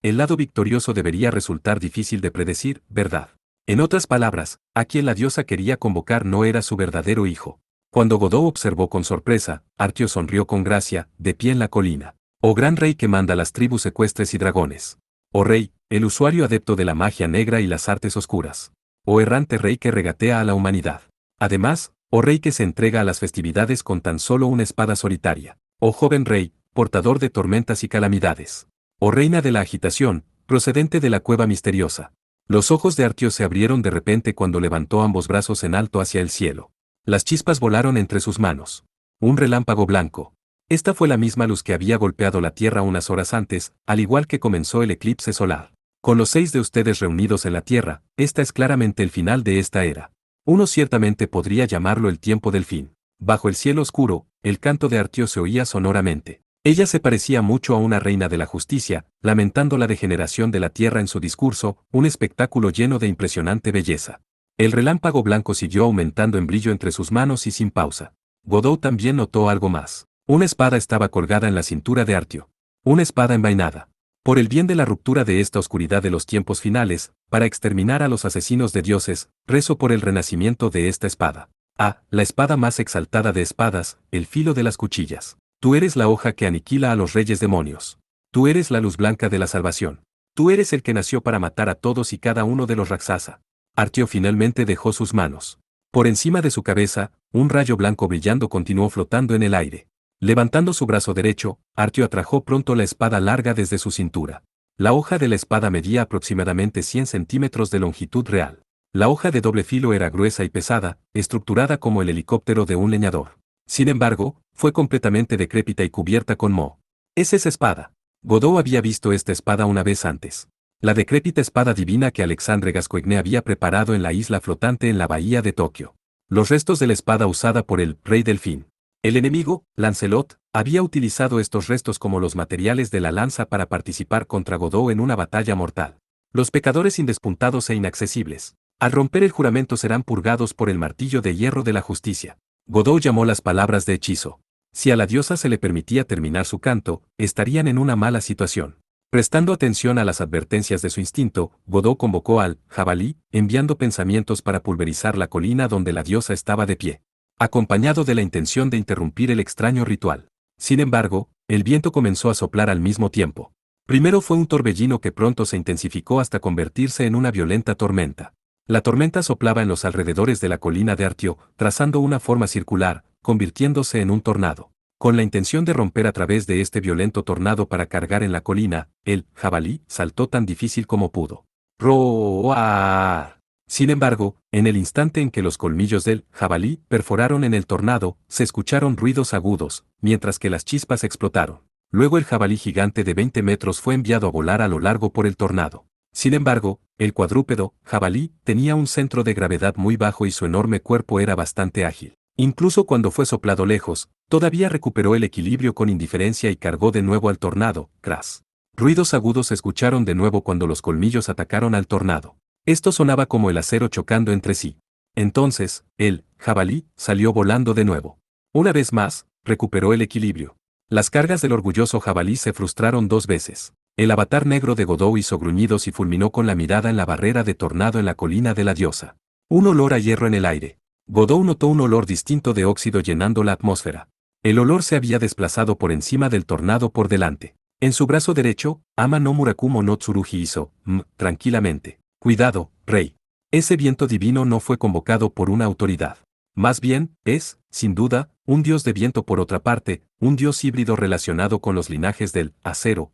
El lado victorioso debería resultar difícil de predecir, ¿verdad? En otras palabras, a quien la diosa quería convocar no era su verdadero hijo. Cuando Godou observó con sorpresa, Artio sonrió con gracia, de pie en la colina. Oh gran rey que manda las tribus ecuestres y dragones. Oh rey, el usuario adepto de la magia negra y las artes oscuras. Oh errante rey que regatea a la humanidad. Además, oh rey que se entrega a las festividades con tan solo una espada solitaria. Oh joven rey, portador de tormentas y calamidades. Oh reina de la agitación, procedente de la cueva misteriosa. Los ojos de Artio se abrieron de repente cuando levantó ambos brazos en alto hacia el cielo. Las chispas volaron entre sus manos. Un relámpago blanco. Esta fue la misma luz que había golpeado la Tierra unas horas antes, al igual que comenzó el eclipse solar. Con los 6 de ustedes reunidos en la Tierra, esta es claramente el final de esta era. Uno ciertamente podría llamarlo el tiempo del fin. Bajo el cielo oscuro, el canto de Artio se oía sonoramente. Ella se parecía mucho a una reina de la justicia, lamentando la degeneración de la Tierra en su discurso, un espectáculo lleno de impresionante belleza. El relámpago blanco siguió aumentando en brillo entre sus manos y sin pausa. Godou también notó algo más. Una espada estaba colgada en la cintura de Artio. Una espada envainada. Por el bien de la ruptura de esta oscuridad de los tiempos finales, para exterminar a los asesinos de dioses, rezo por el renacimiento de esta espada. La espada más exaltada de espadas, el filo de las cuchillas. Tú eres la hoja que aniquila a los reyes demonios. Tú eres la luz blanca de la salvación. Tú eres el que nació para matar a todos y cada uno de los Raksasa. Artio finalmente dejó sus manos. Por encima de su cabeza, un rayo blanco brillando continuó flotando en el aire. Levantando su brazo derecho, Artio atrajo pronto la espada larga desde su cintura. La hoja de la espada medía aproximadamente 100 centímetros de longitud real. La hoja de doble filo era gruesa y pesada, estructurada como el helicóptero de un leñador. Sin embargo, fue completamente decrépita y cubierta con moho. ¿Es esa espada? Godou había visto esta espada una vez antes. La decrépita espada divina que Alexandre Gascoigne había preparado en la isla flotante en la bahía de Tokio. Los restos de la espada usada por el Rey Delfín. El enemigo, Lancelot, había utilizado estos restos como los materiales de la lanza para participar contra Godou en una batalla mortal. Los pecadores indespuntados e inaccesibles, al romper el juramento serán purgados por el martillo de hierro de la justicia. Godou llamó las palabras de hechizo. Si a la diosa se le permitía terminar su canto, estarían en una mala situación. Prestando atención a las advertencias de su instinto, Godou convocó al jabalí, enviando pensamientos para pulverizar la colina donde la diosa estaba de pie, acompañado de la intención de interrumpir el extraño ritual. Sin embargo, el viento comenzó a soplar al mismo tiempo. Primero fue un torbellino que pronto se intensificó hasta convertirse en una violenta tormenta. La tormenta soplaba en los alrededores de la colina de Artio, trazando una forma circular, convirtiéndose en un tornado. Con la intención de romper a través de este violento tornado para cargar en la colina, el jabalí saltó tan difícil como pudo. ¡Roar! Sin embargo, en el instante en que los colmillos del jabalí perforaron en el tornado, se escucharon ruidos agudos, mientras que las chispas explotaron. Luego el jabalí gigante de 20 metros fue enviado a volar a lo largo por el tornado. Sin embargo, el cuadrúpedo, jabalí, tenía un centro de gravedad muy bajo y su enorme cuerpo era bastante ágil. Incluso cuando fue soplado lejos, todavía recuperó el equilibrio con indiferencia y cargó de nuevo al tornado. Crash. Ruidos agudos se escucharon de nuevo cuando los colmillos atacaron al tornado. Esto sonaba como el acero chocando entre sí. Entonces, el jabalí salió volando de nuevo. Una vez más, recuperó el equilibrio. Las cargas del orgulloso jabalí se frustraron 2 veces. El avatar negro de Godot hizo gruñidos y fulminó con la mirada en la barrera de tornado en la colina de la diosa. Un olor a hierro en el aire. Godot notó un olor distinto de óxido llenando la atmósfera. El olor se había desplazado por encima del tornado por delante. En su brazo derecho, Ama no Murakumo no Tsurugi hizo, tranquilamente. Cuidado, rey. Ese viento divino no fue convocado por una autoridad. Más bien, es, sin duda, un dios de viento por otra parte, un dios híbrido relacionado con los linajes del acero.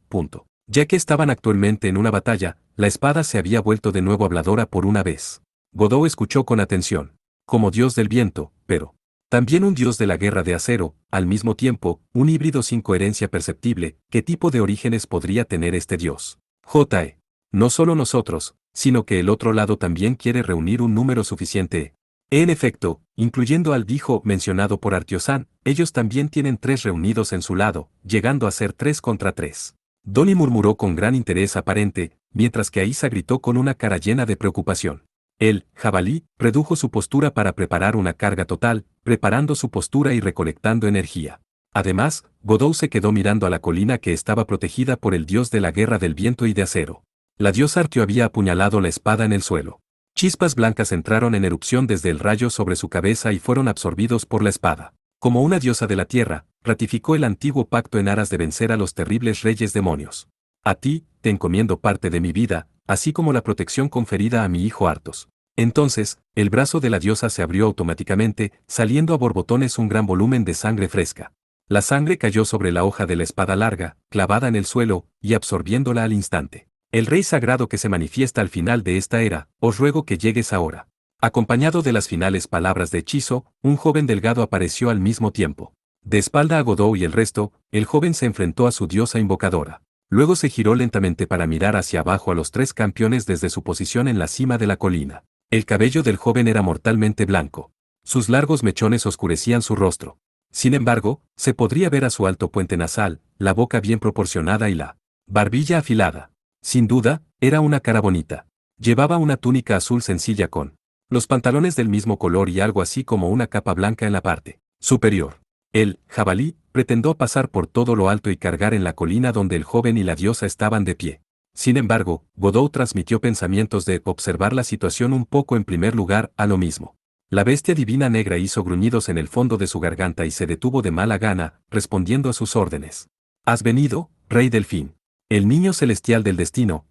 Ya que estaban actualmente en una batalla, la espada se había vuelto de nuevo habladora por una vez. Godot escuchó con atención. Como dios del viento, pero también un dios de la guerra de acero, al mismo tiempo, un híbrido sin coherencia perceptible. ¿Qué tipo de orígenes podría tener este dios? J.E. No solo nosotros, sino que el otro lado también quiere reunir un número suficiente. En efecto, incluyendo al dijo mencionado por Artio-san, ellos también tienen 3 reunidos en su lado, llegando a ser 3 contra 3. Donnie murmuró con gran interés aparente, mientras que Aisa gritó con una cara llena de preocupación. El jabalí redujo su postura para preparar una carga total, preparando su postura y recolectando energía. Además, Godot se quedó mirando a la colina que estaba protegida por el dios de la guerra del viento y de acero. La diosa Artio había apuñalado la espada en el suelo. Chispas blancas entraron en erupción desde el rayo sobre su cabeza y fueron absorbidos por la espada. Como una diosa de la tierra, ratificó el antiguo pacto en aras de vencer a los terribles reyes demonios. A ti, te encomiendo parte de mi vida, así como la protección conferida a mi hijo Artos. Entonces, el brazo de la diosa se abrió automáticamente, saliendo a borbotones un gran volumen de sangre fresca. La sangre cayó sobre la hoja de la espada larga, clavada en el suelo, y absorbiéndola al instante. El rey sagrado que se manifiesta al final de esta era, os ruego que llegues ahora. Acompañado de las finales palabras de hechizo, un joven delgado apareció al mismo tiempo. De espalda a Godot y el resto, el joven se enfrentó a su diosa invocadora. Luego se giró lentamente para mirar hacia abajo a los 3 campeones desde su posición en la cima de la colina. El cabello del joven era mortalmente blanco. Sus largos mechones oscurecían su rostro. Sin embargo, se podría ver a su alto puente nasal, la boca bien proporcionada y la barbilla afilada. Sin duda, era una cara bonita. Llevaba una túnica azul sencilla con los pantalones del mismo color y algo así como una capa blanca en la parte superior. El jabalí pretendió pasar por todo lo alto y cargar en la colina donde el joven y la diosa estaban de pie. Sin embargo, Godot transmitió pensamientos de observar la situación un poco en primer lugar a lo mismo. La bestia divina negra hizo gruñidos en el fondo de su garganta y se detuvo de mala gana, respondiendo a sus órdenes. ¿Has venido, rey delfín? El niño celestial del destino,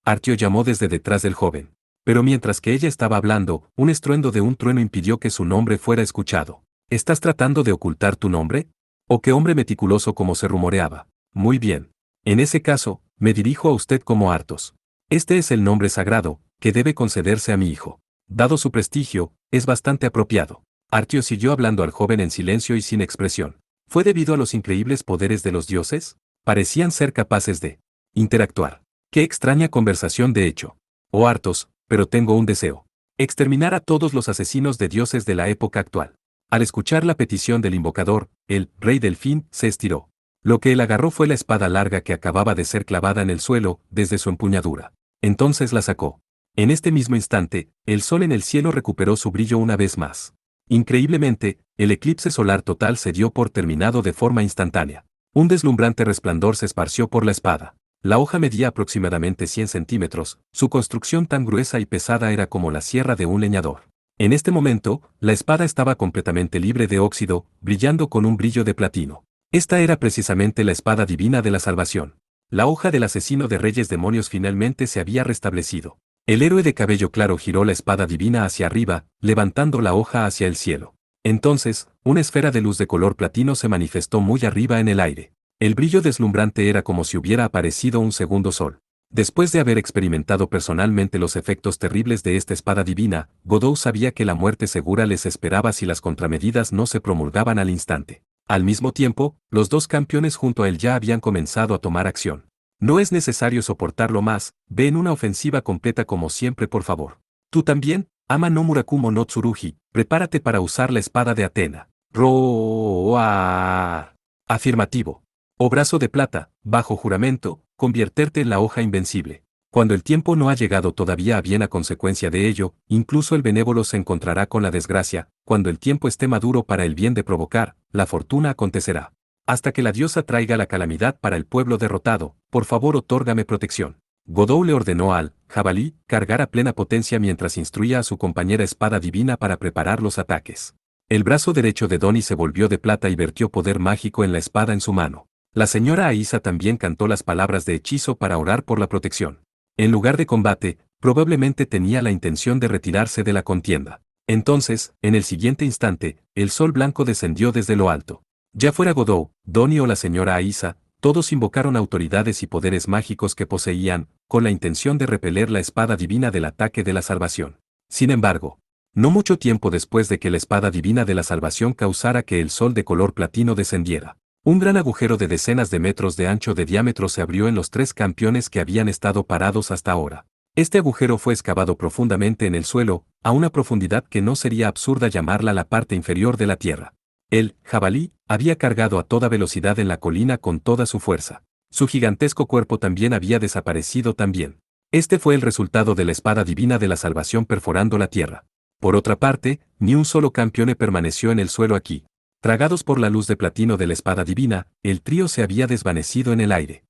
Artio llamó desde detrás del joven. Pero mientras que ella estaba hablando, un estruendo de un trueno impidió que su nombre fuera escuchado. ¿Estás tratando de ocultar tu nombre? ¿O qué hombre meticuloso como se rumoreaba? Muy bien. En ese caso, me dirijo a usted como Artos. Este es el nombre sagrado, que debe concederse a mi hijo. Dado su prestigio, es bastante apropiado. Artio siguió hablando al joven en silencio y sin expresión. ¿Fue debido a los increíbles poderes de los dioses? Parecían ser capaces de interactuar. ¡Qué extraña conversación de hecho! Oh Artos, pero tengo un deseo. Exterminar a todos los asesinos de dioses de la época actual. Al escuchar la petición del invocador, el rey delfín se estiró. Lo que él agarró fue la espada larga que acababa de ser clavada en el suelo, desde su empuñadura. Entonces la sacó. En este mismo instante, el sol en el cielo recuperó su brillo una vez más. Increíblemente, el eclipse solar total se dio por terminado de forma instantánea. Un deslumbrante resplandor se esparció por la espada. La hoja medía aproximadamente 100 centímetros, su construcción tan gruesa y pesada era como la sierra de un leñador. En este momento, la espada estaba completamente libre de óxido, brillando con un brillo de platino. Esta era precisamente la espada divina de la salvación. La hoja del asesino de reyes demonios finalmente se había restablecido. El héroe de cabello claro giró la espada divina hacia arriba, levantando la hoja hacia el cielo. Entonces, una esfera de luz de color platino se manifestó muy arriba en el aire. El brillo deslumbrante era como si hubiera aparecido un segundo sol. Después de haber experimentado personalmente los efectos terribles de esta espada divina, Godot sabía que la muerte segura les esperaba si las contramedidas no se promulgaban al instante. Al mismo tiempo, los dos campeones junto a él ya habían comenzado a tomar acción. No es necesario soportarlo más, ve en una ofensiva completa como siempre por favor. Tú también, Ama no Murakumo no Tsurugi, prepárate para usar la espada de Atena. Roar. Afirmativo. O brazo de plata, bajo juramento, convertirte en la hoja invencible. Cuando el tiempo no ha llegado todavía a bien a consecuencia de ello, incluso el benévolo se encontrará con la desgracia, cuando el tiempo esté maduro para el bien de provocar, la fortuna acontecerá. Hasta que la diosa traiga la calamidad para el pueblo derrotado, por favor otórgame protección. Godot le ordenó al jabalí cargar a plena potencia mientras instruía a su compañera espada divina para preparar los ataques. El brazo derecho de Donnie se volvió de plata y vertió poder mágico en la espada en su mano. La señora Aisa también cantó las palabras de hechizo para orar por la protección. En lugar de combate, probablemente tenía la intención de retirarse de la contienda. Entonces, en el siguiente instante, el sol blanco descendió desde lo alto. Ya fuera Godot, Donnie o la señora Aisa, todos invocaron autoridades y poderes mágicos que poseían, con la intención de repeler la espada divina del ataque de la salvación. Sin embargo, no mucho tiempo después de que la espada divina de la salvación causara que el sol de color platino descendiera, un gran agujero de decenas de metros de ancho de diámetro se abrió en los tres campeones que habían estado parados hasta ahora. Este agujero fue excavado profundamente en el suelo, a una profundidad que no sería absurda llamarla la parte inferior de la tierra. El jabalí había cargado a toda velocidad en la colina con toda su fuerza. Su gigantesco cuerpo también había desaparecido también. Este fue el resultado de la espada divina de la salvación perforando la tierra. Por otra parte, ni un solo campeone permaneció en el suelo aquí. Tragados por la luz de platino de la espada divina, el trío se había desvanecido en el aire.